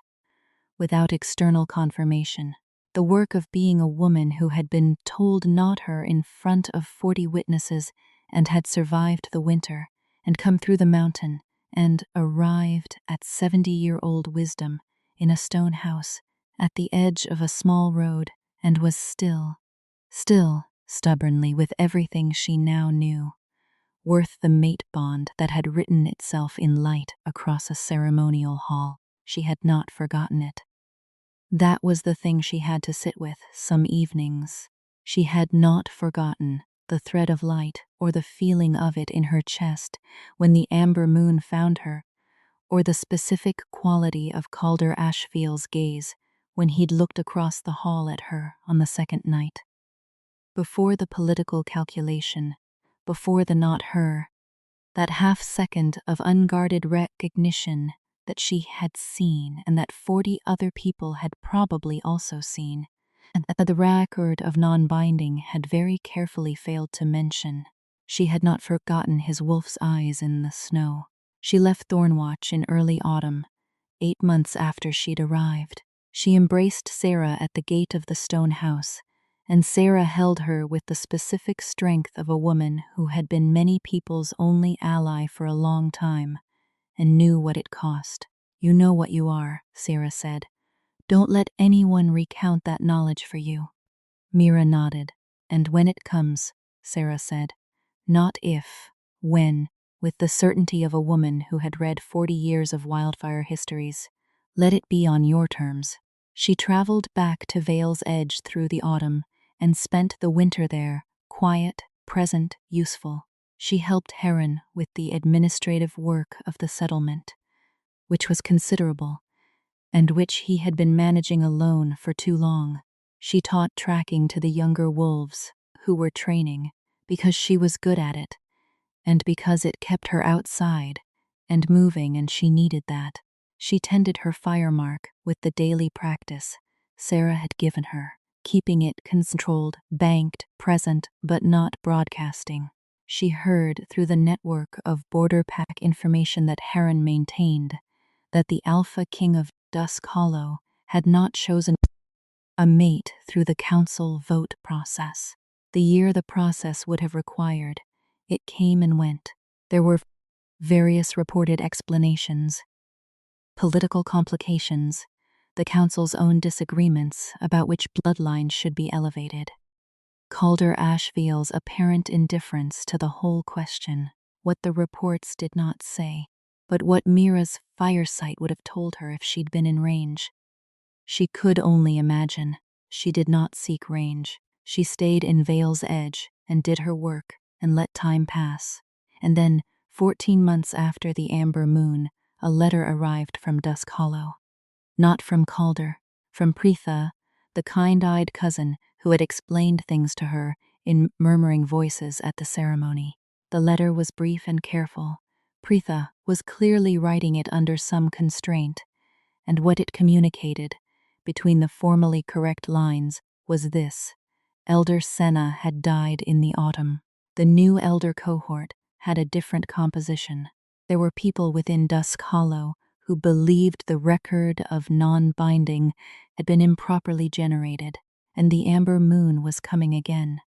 without external confirmation. The work of being a woman who had been told not her in front of 40 witnesses and had survived the winter and come through the mountain and arrived at 70-year-old wisdom in a stone house at the edge of a small road, and was still stubbornly with everything she now knew, worth the mate bond that had written itself in light across a ceremonial hall. She had not forgotten it. That was the thing she had to sit with some evenings. She had not forgotten the thread of light or the feeling of it in her chest when the amber moon found her, or the specific quality of Calder Ashvale's gaze when he'd looked across the hall at her on the second night. Before the political calculation, before the not her, that half second of unguarded recognition that she had seen and that 40 other people had probably also seen, and that the record of non-binding had very carefully failed to mention. She had not forgotten his wolf's eyes in the snow. She left Thornwatch in early autumn, 8 months after she'd arrived. She embraced Sarah at the gate of the stone house, and Sarah held her with the specific strength of a woman who had been many people's only ally for a long time and knew what it cost. "You know what you are," Sarah said. "Don't let anyone recount that knowledge for you." Mira nodded. "And when it comes," Sarah said. "Not if, when," with the certainty of a woman who had read 40 years of wildfire histories. "Let it be on your terms." She traveled back to Vale's Edge through the autumn and spent the winter there, quiet, present, useful. She helped Heron with the administrative work of the settlement, which was considerable, and which he had been managing alone for too long. She taught tracking to the younger wolves, who were training, because she was good at it, and because it kept her outside and moving, and she needed that. She tended her fire mark with the daily practice, Sarah had given her, keeping it controlled, banked, present, but not broadcasting. She heard through the network of border pack information that Heron maintained that the Alpha King of Dusk Hollow had not chosen a mate through the council vote process. The year the process would have required, it came and went. There were various reported explanations, political complications, the council's own disagreements about which bloodline should be elevated. Calder Ashville's apparent indifference to the whole question, what the reports did not say, but what Mira's firesight would have told her if she'd been in range. She could only imagine. She did not seek range. She stayed in Vale's Edge and did her work and let time pass. And then, 14 months after the Amber Moon, a letter arrived from Dusk Hollow. Not from Calder, from Preetha, the kind-eyed cousin who had explained things to her in murmuring voices at the ceremony. The letter was brief and careful. Preetha was clearly writing it under some constraint, and what it communicated, between the formally correct lines, was this: Elder Senna had died in the autumn. The new elder cohort had a different composition. There were people within Dusk Hollow who believed the record of non-binding had been improperly generated, and the Amber Moon was coming again.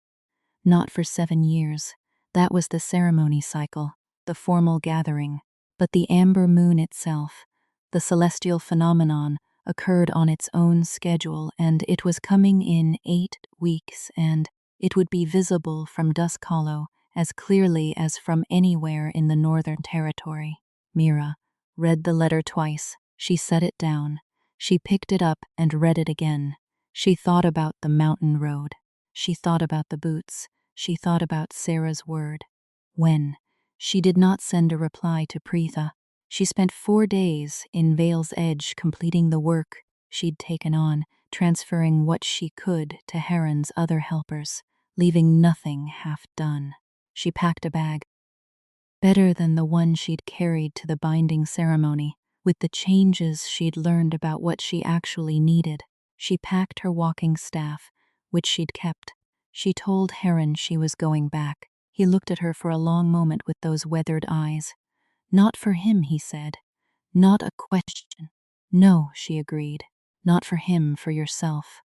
Not for 7 years. That was the ceremony cycle, the formal gathering. But the Amber Moon itself, the celestial phenomenon, occurred on its own schedule, and it was coming in 8 weeks, and it would be visible from Dusk Hollow as clearly as from anywhere in the Northern Territory. Mira read the letter twice. She set it down. She picked it up and read it again. She thought about the mountain road. She thought about the boots. She thought about Sarah's word. When she did not send a reply to Preetha, she spent 4 days in Vale's Edge completing the work she'd taken on, transferring what she could to Heron's other helpers, leaving nothing half done. She packed a bag, better than the one she'd carried to the binding ceremony, with the changes she'd learned about what she actually needed. She packed her walking staff, which she'd kept. She told Heron she was going back. He looked at her for a long moment with those weathered eyes. Not for him, he said. Not a question. No, she agreed. Not for him, for yourself.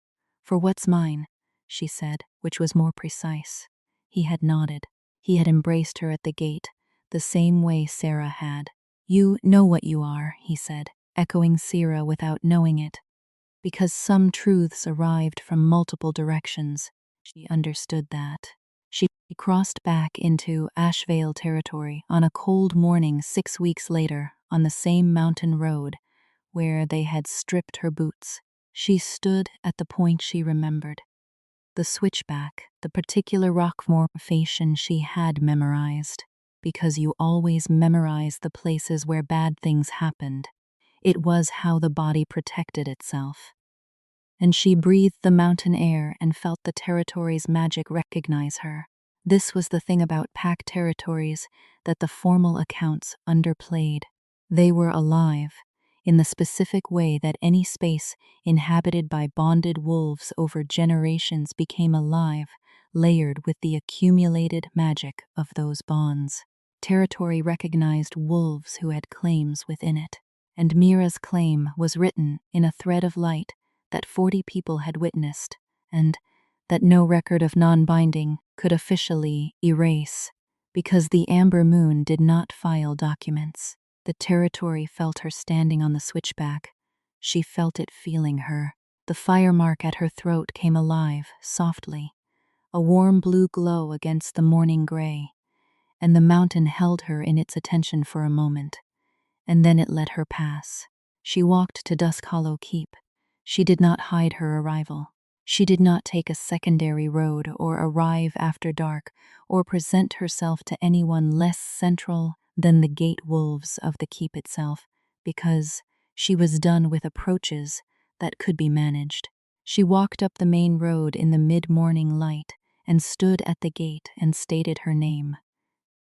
For what's mine, she said, which was more precise. He had nodded. He had embraced her at the gate, the same way Sarah had. You know what you are, he said, echoing Sarah without knowing it. Because some truths arrived from multiple directions. She understood that. She crossed back into Ashvale territory on a cold morning 6 weeks later on the same mountain road where they had stripped her boots. She stood at the point she remembered. The switchback, the particular rock formation she had memorized, because you always memorize the places where bad things happened. It was how the body protected itself. And she breathed the mountain air and felt the territory's magic recognize her. This was the thing about pack territories that the formal accounts underplayed. They were alive, in the specific way that any space inhabited by bonded wolves over generations became alive, layered with the accumulated magic of those bonds. Territory recognized wolves who had claims within it, and Mira's claim was written in a thread of light that 40 people had witnessed, and that no record of non-binding could officially erase, because the Amber Moon did not file documents. The territory felt her standing on the switchback. She felt it feeling her. The fire mark at her throat came alive, softly, a warm blue glow against the morning gray, and the mountain held her in its attention for a moment, and then it let her pass. She walked to Dusk Hollow Keep. She did not hide her arrival. She did not take a secondary road or arrive after dark or present herself to anyone less central than the gate wolves of the keep itself, because she was done with approaches that could be managed. She walked up the main road in the mid-morning light and stood at the gate and stated her name.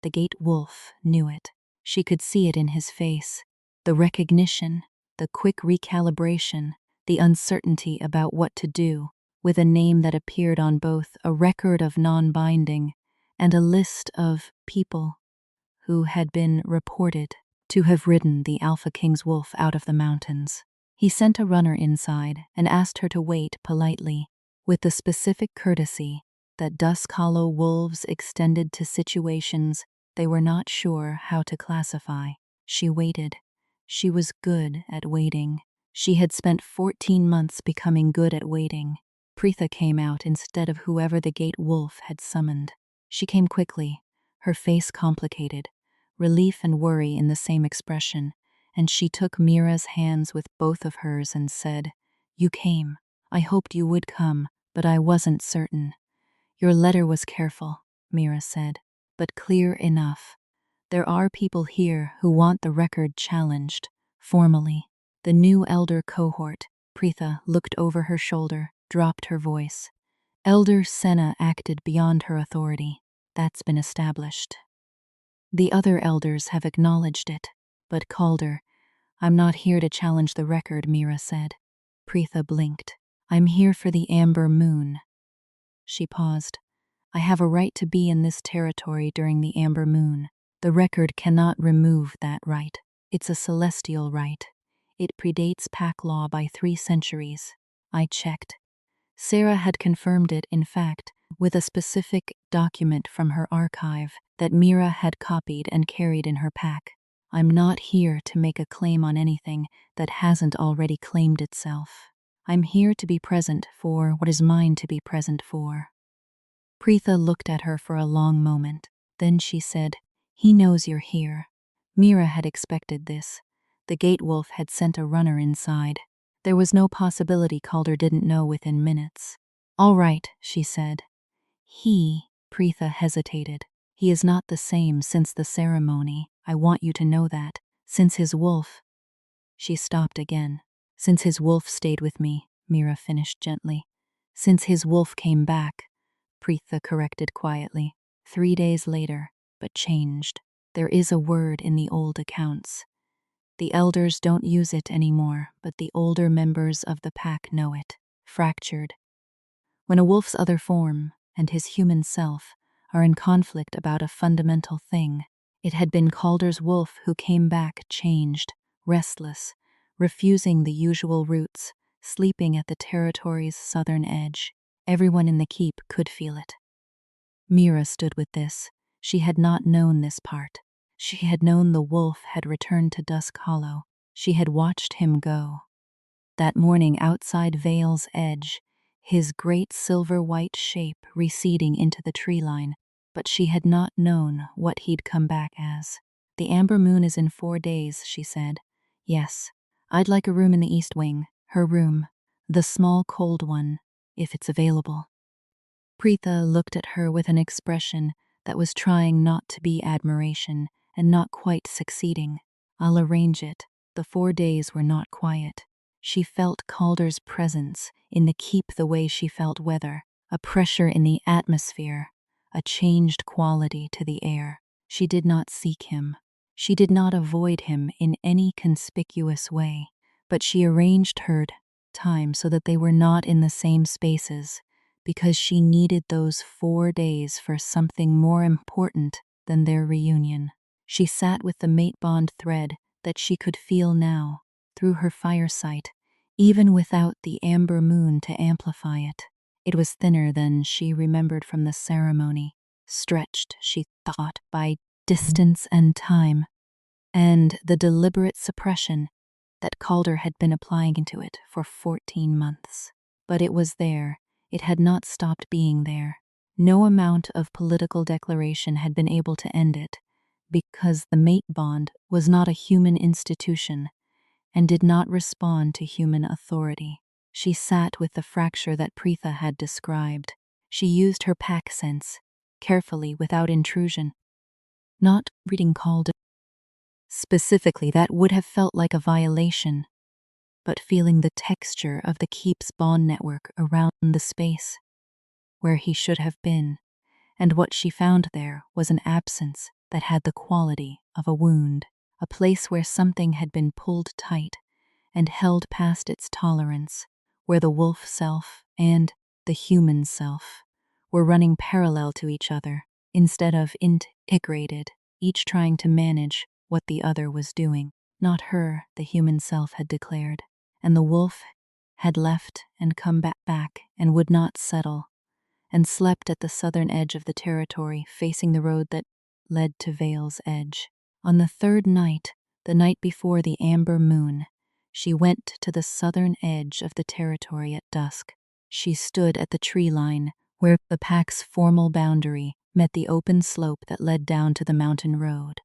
The gate wolf knew it. She could see it in his face. The recognition, the quick recalibration, the uncertainty about what to do, with a name that appeared on both a record of non-binding and a list of people who had been reported to have ridden the Alpha King's wolf out of the mountains. He sent a runner inside and asked her to wait politely, with the specific courtesy that Dusk Hollow wolves extended to situations they were not sure how to classify. She waited. She was good at waiting. She had spent 14 months becoming good at waiting. Preetha came out instead of whoever the gate wolf had summoned. She came quickly, her face complicated, relief and worry in the same expression, and she took Mira's hands with both of hers and said, "You came. I hoped you would come, but I wasn't certain." "Your letter was careful," Mira said, "but clear enough. There are people here who want the record challenged, formally." The new elder cohort, Preetha looked over her shoulder, dropped her voice. Elder Senna acted beyond her authority. That's been established. The other elders have acknowledged it, but Calder, "I'm not here to challenge the record," Mira said. Preetha blinked. "I'm here for the Amber Moon." She paused. "I have a right to be in this territory during the Amber Moon. The record cannot remove that right. It's a celestial right. It predates pack law by 3 centuries. I checked. Sarah had confirmed it, in fact, with a specific document from her archive that Mira had copied and carried in her pack. I'm not here to make a claim on anything that hasn't already claimed itself. I'm here to be present for what is mine to be present for." Preetha looked at her for a long moment. Then she said, "He knows you're here." Mira had expected this. The gate wolf had sent a runner inside. There was no possibility Calder didn't know within minutes. "All right," she said. Preetha hesitated. "He is not the same since the ceremony. I want you to know that. Since his wolf." She stopped again. "Since his wolf stayed with me," Mira finished gently. "Since his wolf came back," Preetha corrected quietly. 3 days later, but changed. There is a word in the old accounts. The elders don't use it anymore, but the older members of the pack know it. Fractured. When a wolf's other form and his human self are in conflict about a fundamental thing, it had been Calder's wolf who came back changed, restless, refusing the usual routes, sleeping at the territory's southern edge. Everyone in the keep could feel it. Mira stood with this. She had not known this part. She had known the wolf had returned to Dusk Hollow. She had watched him go. That morning outside Vale's edge, his great silver-white shape receding into the tree line, but she had not known what he'd come back as. "The Amber Moon is in 4 days," she said. "Yes, I'd like a room in the East Wing, her room, the small cold one, if it's available." Preetha looked at her with an expression that was trying not to be admiration and not quite succeeding. "I'll arrange it." The 4 days were not quiet. She felt Calder's presence in the keep the way she felt weather, a pressure in the atmosphere, a changed quality to the air. She did not seek him. She did not avoid him in any conspicuous way, but she arranged her time so that they were not in the same spaces, because she needed those 4 days for something more important than their reunion. She sat with the mate bond thread that she could feel now, through her firesight, even without the Amber Moon to amplify it. It was thinner than she remembered from the ceremony, stretched, she thought, by distance and time, and the deliberate suppression that Calder had been applying into it for 14 months. But it was there. It had not stopped being there. No amount of political declaration had been able to end it, because the mate bond was not a human institution and did not respond to human authority. She sat with the fracture that Preetha had described. She used her pack sense, carefully, without intrusion. Not reading Calder specifically, that would have felt like a violation, but feeling the texture of the keep's bond network around the space where he should have been, and what she found there was an absence that had the quality of a wound, a place where something had been pulled tight and held past its tolerance, where the wolf self and the human self were running parallel to each other instead of integrated, each trying to manage what the other was doing. Not her, the human self had declared, and the wolf had left and come back and would not settle, and slept at the southern edge of the territory, facing the road that led to Vale's Edge. On the third night, the night before the amber moon, she went to the southern edge of the territory at dusk. She stood at the tree line where the pack's formal boundary met the open slope that led down to the mountain road.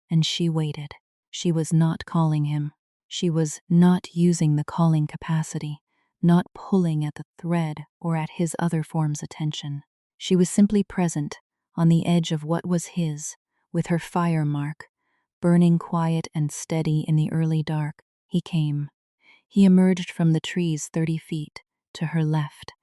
And she waited. She was not calling him. She was not using the calling capacity, not pulling at the thread or at his other form's attention. She was simply present, on the edge of what was his, with her fire mark, burning quiet and steady in the early dark. He came. He emerged from the trees 30 feet to her left,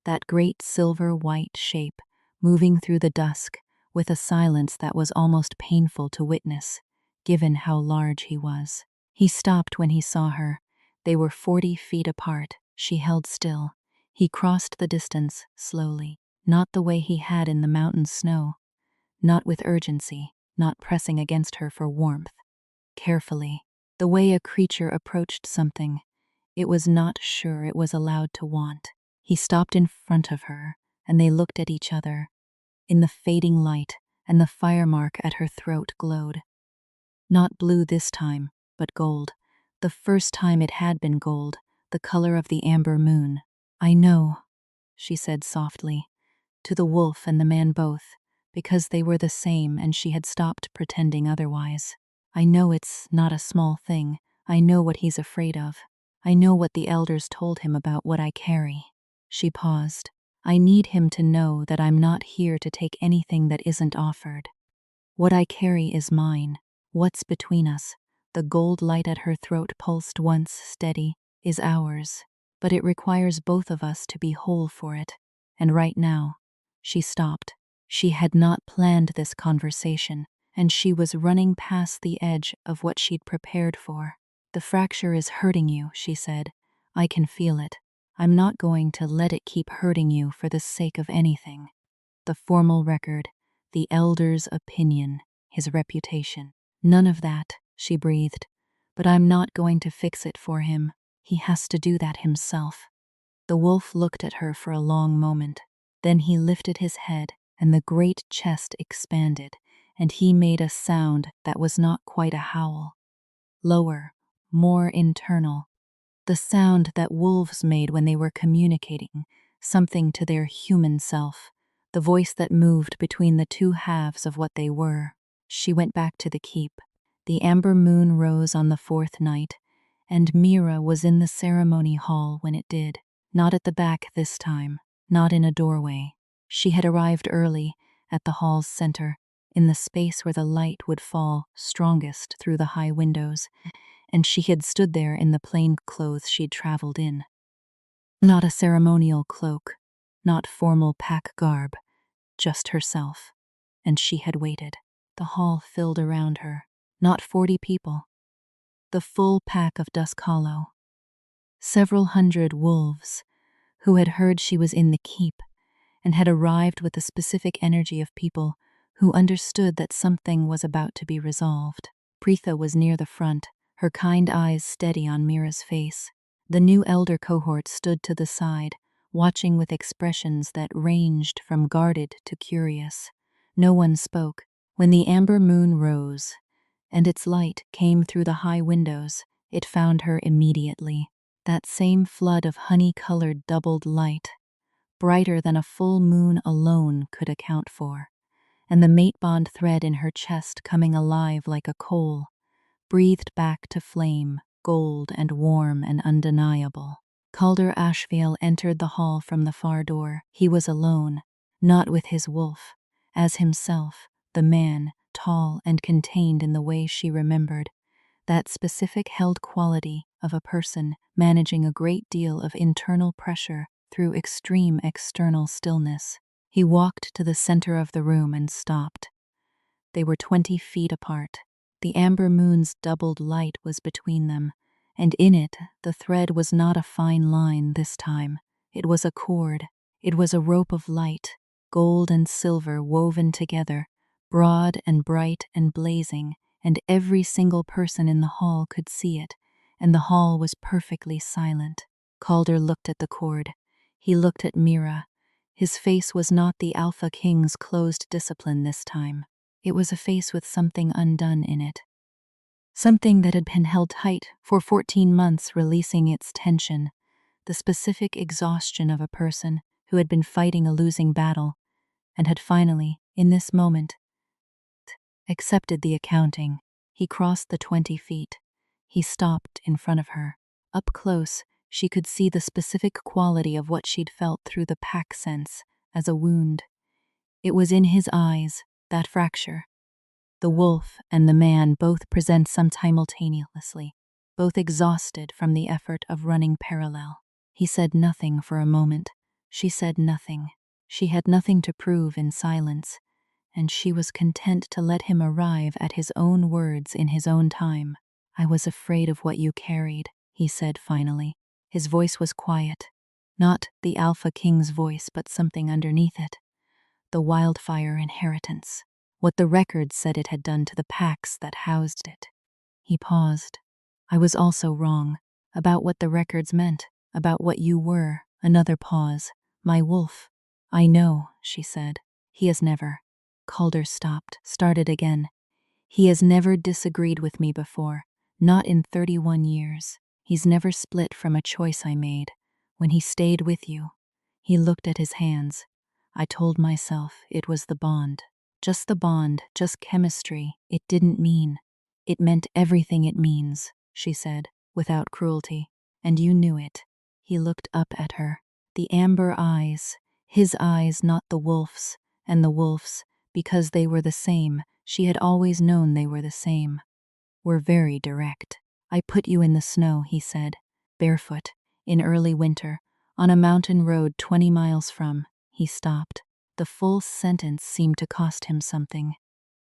that great silver-white shape moving through the dusk with a silence that was almost painful to witness, given how large he was. He stopped when he saw her. They were 40 feet apart. She held still. He crossed the distance slowly, not the way he had in the mountain snow, not with urgency, not pressing against her for warmth. Carefully, the way a creature approached something it was not sure it was allowed to want. He stopped in front of her, and they looked at each other. In the fading light, and the fire mark at her throat glowed. Not blue this time, but gold. The first time it had been gold, the color of the amber moon. "I know," she said softly, to the wolf and the man both, because they were the same and she had stopped pretending otherwise. "I know it's not a small thing. I know what he's afraid of. I know what the elders told him about what I carry." She paused. "I need him to know that I'm not here to take anything that isn't offered. What I carry is mine. What's between us, the gold light at her throat pulsed once steady, is ours. But it requires both of us to be whole for it. And right now," she stopped. She had not planned this conversation, and she was running past the edge of what she'd prepared for. "The fracture is hurting you," she said. "I can feel it. I'm not going to let it keep hurting you for the sake of anything. The formal record, the elder's opinion, his reputation. None of that," she breathed. "But I'm not going to fix it for him. He has to do that himself." The wolf looked at her for a long moment. Then he lifted his head, and the great chest expanded, and he made a sound that was not quite a howl. Lower, more internal. The sound that wolves made when they were communicating something to their human self, the voice that moved between the two halves of what they were. She went back to the keep. The amber moon rose on the fourth night, and Mira was in the ceremony hall when it did. Not at the back this time, not in a doorway. She had arrived early, at the hall's center, in the space where the light would fall strongest through the high windows, and she had stood there in the plain clothes she'd traveled in. Not a ceremonial cloak, not formal pack garb, just herself. And she had waited. The hall filled around her. Not 40 people. The full pack of Dusk Hollow. Several hundred wolves who had heard she was in the keep and had arrived with the specific energy of people who understood that something was about to be resolved. Preetha was near the front, her kind eyes steady on Mira's face. The new elder cohort stood to the side, watching with expressions that ranged from guarded to curious. No one spoke. When the amber moon rose, and its light came through the high windows, it found her immediately. That same flood of honey-colored doubled light, brighter than a full moon alone could account for, and the mate bond thread in her chest coming alive like a coal, breathed back to flame, gold and warm and undeniable. Calder Ashvale entered the hall from the far door. He was alone, not with his wolf, as himself, the man, tall and contained in the way she remembered, that specific held quality of a person managing a great deal of internal pressure through extreme external stillness. He walked to the center of the room and stopped. They were 20 feet apart. The amber moon's doubled light was between them, and in it the thread was not a fine line this time. It was a cord. It was a rope of light, gold and silver woven together, broad and bright and blazing, and every single person in the hall could see it, and the hall was perfectly silent. Calder looked at the cord. He looked at Mira. His face was not the Alpha King's closed discipline this time. It was a face with something undone in it. Something that had been held tight for 14 months, releasing its tension, the specific exhaustion of a person who had been fighting a losing battle and had finally, in this moment, accepted the accounting. He crossed the 20 feet. He stopped in front of her. Up close, she could see the specific quality of what she'd felt through the pack sense as a wound. It was in his eyes, that fracture. The wolf and the man both present simultaneously, both exhausted from the effort of running parallel. He said nothing for a moment. She said nothing. She had nothing to prove in silence, and she was content to let him arrive at his own words in his own time. "I was afraid of what you carried," he said finally. His voice was quiet, not the Alpha King's voice, but something underneath it. The wildfire inheritance, what the records said it had done to the packs that housed it. He paused. "I was also wrong about what the records meant, about what you were." Another pause. "My wolf." "I know," she said. "He has never." Calder stopped, started again. "He has never disagreed with me before, not in 31 years. He's never split from a choice I made. When he stayed with you." He looked at his hands. "I told myself it was the bond. Just the bond, just chemistry. It didn't mean. It meant everything it means," she said, without cruelty. "And you knew it." He looked up at her. The amber eyes, his eyes, not the wolf's, and the wolf's, because they were the same, she had always known they were the same, were very direct. "I put you in the snow," he said, "barefoot, in early winter, on a mountain road 20 miles from." He stopped. The full sentence seemed to cost him something.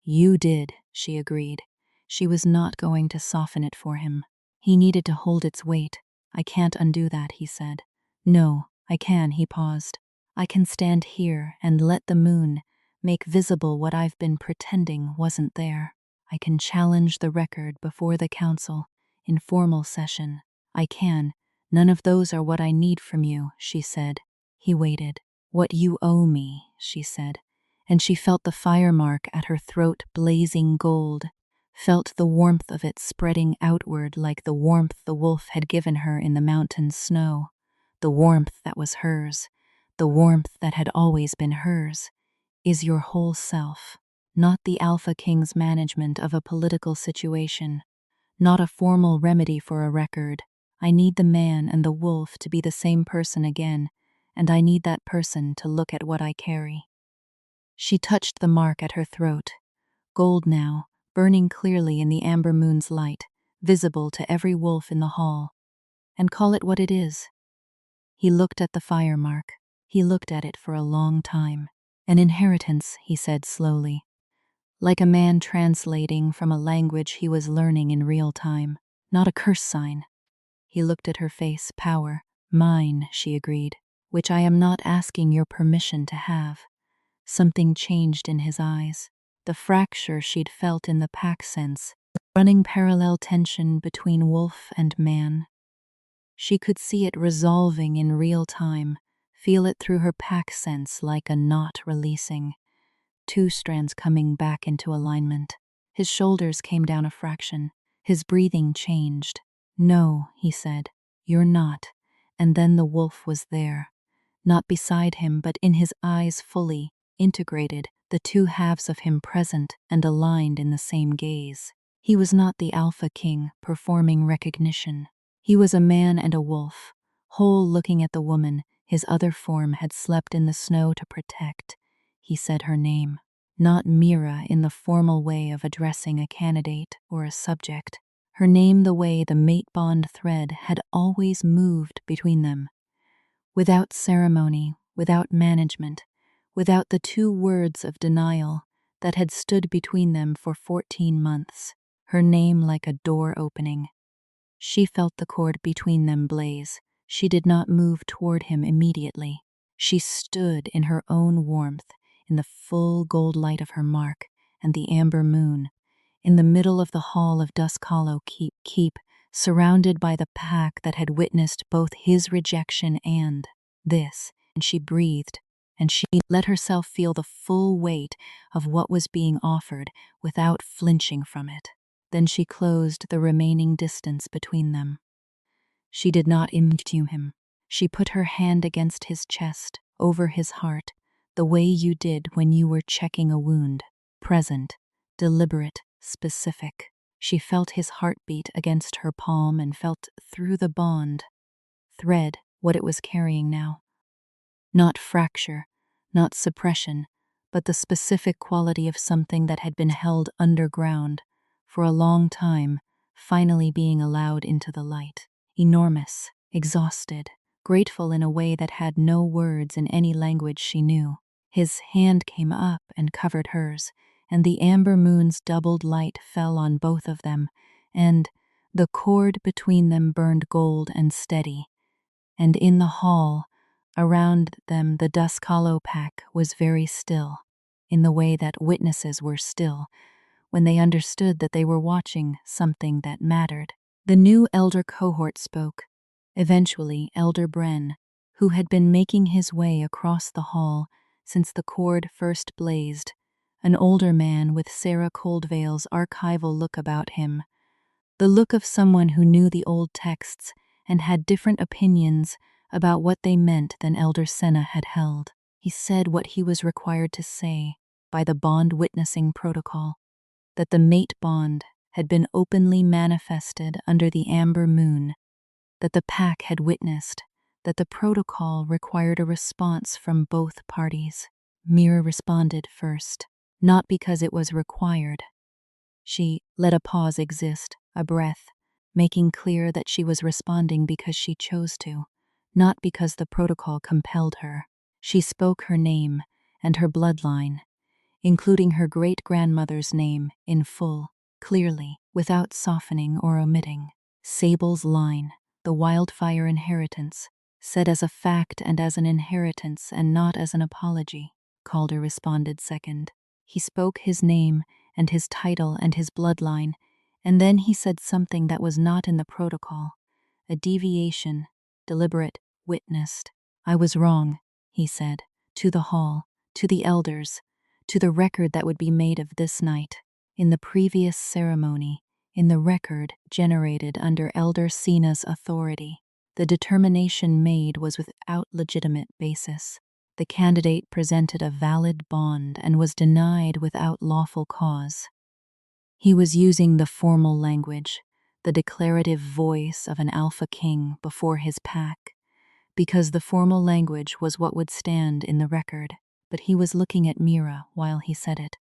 "You did," she agreed. She was not going to soften it for him. He needed to hold its weight. "I can't undo that," he said. "No, I can," he paused. "I can stand here and let the moon make visible what I've been pretending wasn't there. I can challenge the record before the council, in formal session. I can. None of those are what I need from you," she said. He waited. "What you owe me," she said, and she felt the fire mark at her throat blazing gold, felt the warmth of it spreading outward like the warmth the wolf had given her in the mountain snow, the warmth that was hers, the warmth that had always been hers. "Is your whole self, not the Alpha King's management of a political situation, not a formal remedy for a record. I need the man and the wolf to be the same person again, and I need that person to look at what I carry." She touched the mark at her throat, gold now, burning clearly in the amber moon's light, visible to every wolf in the hall. "And call it what it is." He looked at the fire mark. He looked at it for a long time. "An inheritance," he said slowly, like a man translating from a language he was learning in real time, "not a curse sign." He looked at her face. "Power. Mine," she agreed, "which I am not asking your permission to have." Something changed in his eyes. The fracture she'd felt in the pack sense, running parallel tension between wolf and man. She could see it resolving in real time, feel it through her pack sense like a knot releasing, two strands coming back into alignment. His shoulders came down a fraction. His breathing changed. "No," he said, "you're not." And then the wolf was there, not beside him, but in his eyes, fully integrated, the two halves of him present and aligned in the same gaze. He was not the Alpha King performing recognition. He was a man and a wolf, whole, looking at the woman his other form had slept in the snow to protect. He said her name, not Mira in the formal way of addressing a candidate or a subject. Her name the way the mate bond thread had always moved between them. Without ceremony, without management, without the two words of denial that had stood between them for 14 months. Her name like a door opening. She felt the cord between them blaze. She did not move toward him immediately. She stood in her own warmth, in the full gold light of her mark and the amber moon, in the middle of the hall of Dusk Hollow Keep, surrounded by the pack that had witnessed both his rejection and this. And she breathed, and she let herself feel the full weight of what was being offered without flinching from it. Then she closed the remaining distance between them. She did not imitate him. She put her hand against his chest, over his heart, the way you did when you were checking a wound. Present, deliberate, specific. She felt his heartbeat against her palm and felt through the bond thread what it was carrying now. Not fracture, not suppression, but the specific quality of something that had been held underground for a long time, finally being allowed into the light. Enormous, exhausted, grateful in a way that had no words in any language she knew. His hand came up and covered hers, and the amber moon's doubled light fell on both of them, and the cord between them burned gold and steady. And in the hall, around them, the Dusk Hollow pack was very still, in the way that witnesses were still, when they understood that they were watching something that mattered. The new elder cohort spoke, eventually Elder Bren, who had been making his way across the hall since the cord first blazed, an older man with Sarah Coldvale's archival look about him, the look of someone who knew the old texts and had different opinions about what they meant than Elder Senna had held. He said what he was required to say by the bond witnessing protocol, that the mate bond had been openly manifested under the amber moon, that the pack had witnessed, that the protocol required a response from both parties. Mira responded first, not because it was required. She let a pause exist, a breath, making clear that she was responding because she chose to, not because the protocol compelled her. She spoke her name and her bloodline, including her great-grandmother's name in full, clearly, without softening or omitting. Sable's line, the wildfire inheritance, said as a fact and as an inheritance and not as an apology. Calder responded second. He spoke his name and his title and his bloodline, and then he said something that was not in the protocol, a deviation, deliberate, witnessed. I was wrong, he said, to the hall, to the elders, to the record that would be made of this night. In the previous ceremony, in the record generated under Elder Sena's authority, the determination made was without legitimate basis. The candidate presented a valid bond and was denied without lawful cause. He was using the formal language, the declarative voice of an alpha king before his pack, because the formal language was what would stand in the record, but he was looking at Mira while he said it.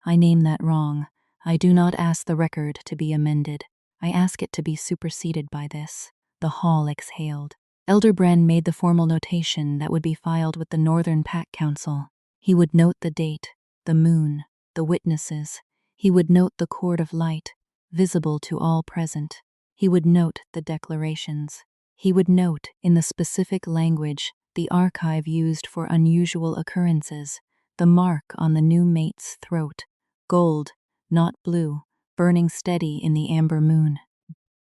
I name that wrong. I do not ask the record to be amended. I ask it to be superseded by this. The hall exhaled. Elder Bren made the formal notation that would be filed with the Northern Pack Council. He would note the date, the moon, the witnesses. He would note the cord of light, visible to all present. He would note the declarations. He would note, in the specific language the archive used for unusual occurrences, the mark on the new mate's throat, gold, not blue, burning steady in the amber moon,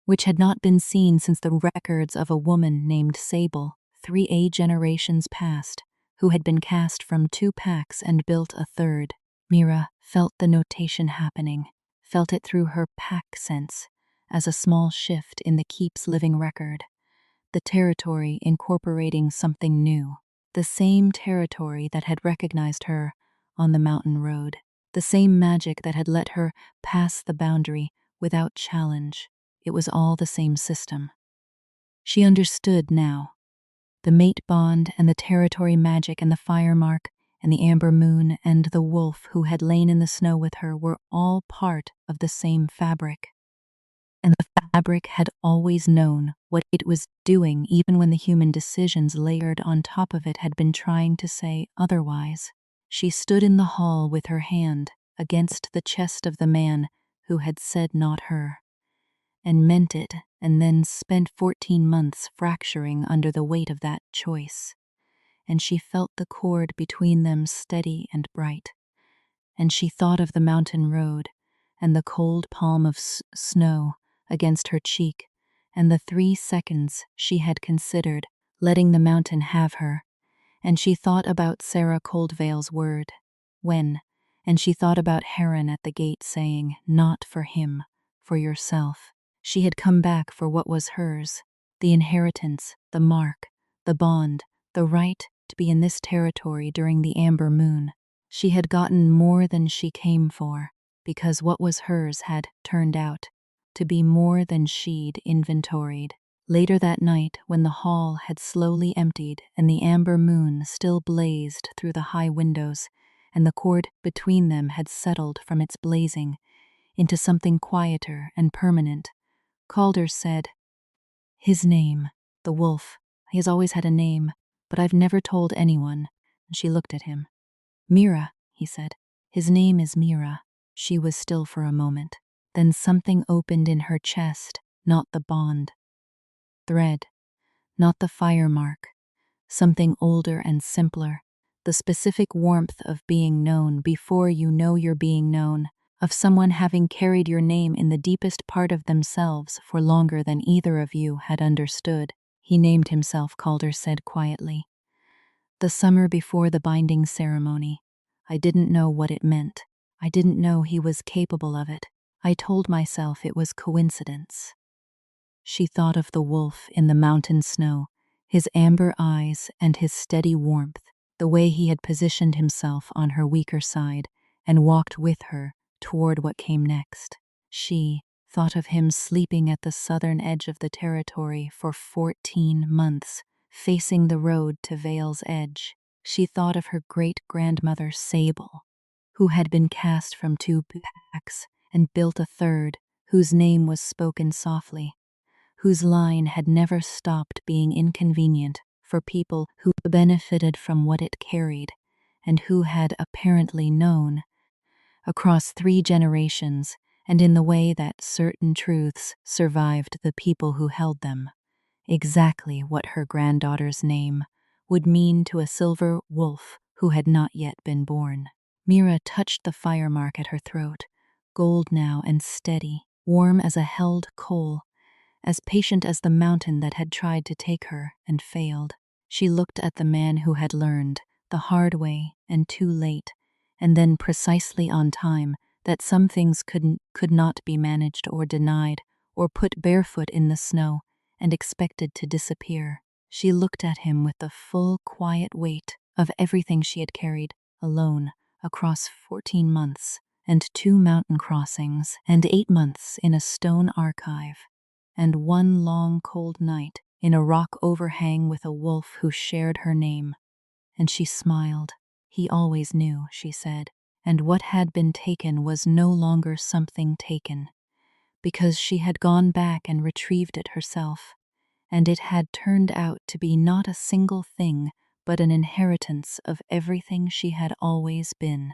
which had not been seen since the records of a woman named Sable, 3 generations past, who had been cast from 2 packs and built a third. Mira felt the notation happening, felt it through her pack sense, as a small shift in the Keep's living record. The territory incorporating something new, the same territory that had recognized her on the mountain road, the same magic that had let her pass the boundary without challenge. It was all the same system. She understood now. The mate bond and the territory magic and the fire mark and the amber moon and the wolf who had lain in the snow with her were all part of the same fabric. And the fabric had always known what it was doing, even when the human decisions layered on top of it had been trying to say otherwise. She stood in the hall with her hand against the chest of the man who had said not her, and meant it and then spent 14 months fracturing under the weight of that choice. And she felt the cord between them steady and bright. And she thought of the mountain road, and the cold palm of snow against her cheek, and the 3 seconds she had considered letting the mountain have her. And she thought about Sarah Coldvale's word, when, and she thought about Heron at the gate saying, "Not for him, for yourself." She had come back for what was hers, the inheritance, the mark, the bond, the right to be in this territory during the amber moon. She had gotten more than she came for, because what was hers had turned out to be more than she'd inventoried. Later that night, when the hall had slowly emptied and the amber moon still blazed through the high windows, and the cord between them had settled from its blazing into something quieter and permanent, Calder said, "His name, the wolf, he has always had a name, but I've never told anyone." And she looked at him. "Mira," he said. "His name is Mira." She was still for a moment. Then something opened in her chest, not the bond thread, not the fire mark, something older and simpler, the specific warmth of being known before you know you're being known, of someone having carried your name in the deepest part of themselves for longer than either of you had understood. He named himself, Calder said quietly. "The summer before the binding ceremony. I didn't know what it meant. I didn't know he was capable of it. I told myself it was coincidence." She thought of the wolf in the mountain snow, his amber eyes and his steady warmth, the way he had positioned himself on her weaker side and walked with her toward what came next. She thought of him sleeping at the southern edge of the territory for 14 months, facing the road to Vale's Edge. She thought of her great-grandmother Sable, who had been cast from 2 packs and built a third, whose name was spoken softly, whose line had never stopped being inconvenient for people who benefited from what it carried, and who had apparently known, across 3 generations and in the way that certain truths survived the people who held them, exactly what her granddaughter's name would mean to a silver wolf who had not yet been born. Mira touched the fire mark at her throat, gold now and steady, warm as a held coal, as patient as the mountain that had tried to take her and failed. She looked at the man who had learned, the hard way and too late, and then precisely on time, that some things could not be managed or denied or put barefoot in the snow and expected to disappear. She looked at him with the full, quiet weight of everything she had carried, alone, across 14 months, and 2 mountain crossings, and 8 months in a stone archive, and 1 long cold night in a rock overhang with a wolf who shared her name. And she smiled. He always knew, she said, and what had been taken was no longer something taken, because she had gone back and retrieved it herself, and it had turned out to be not a single thing, but an inheritance of everything she had always been.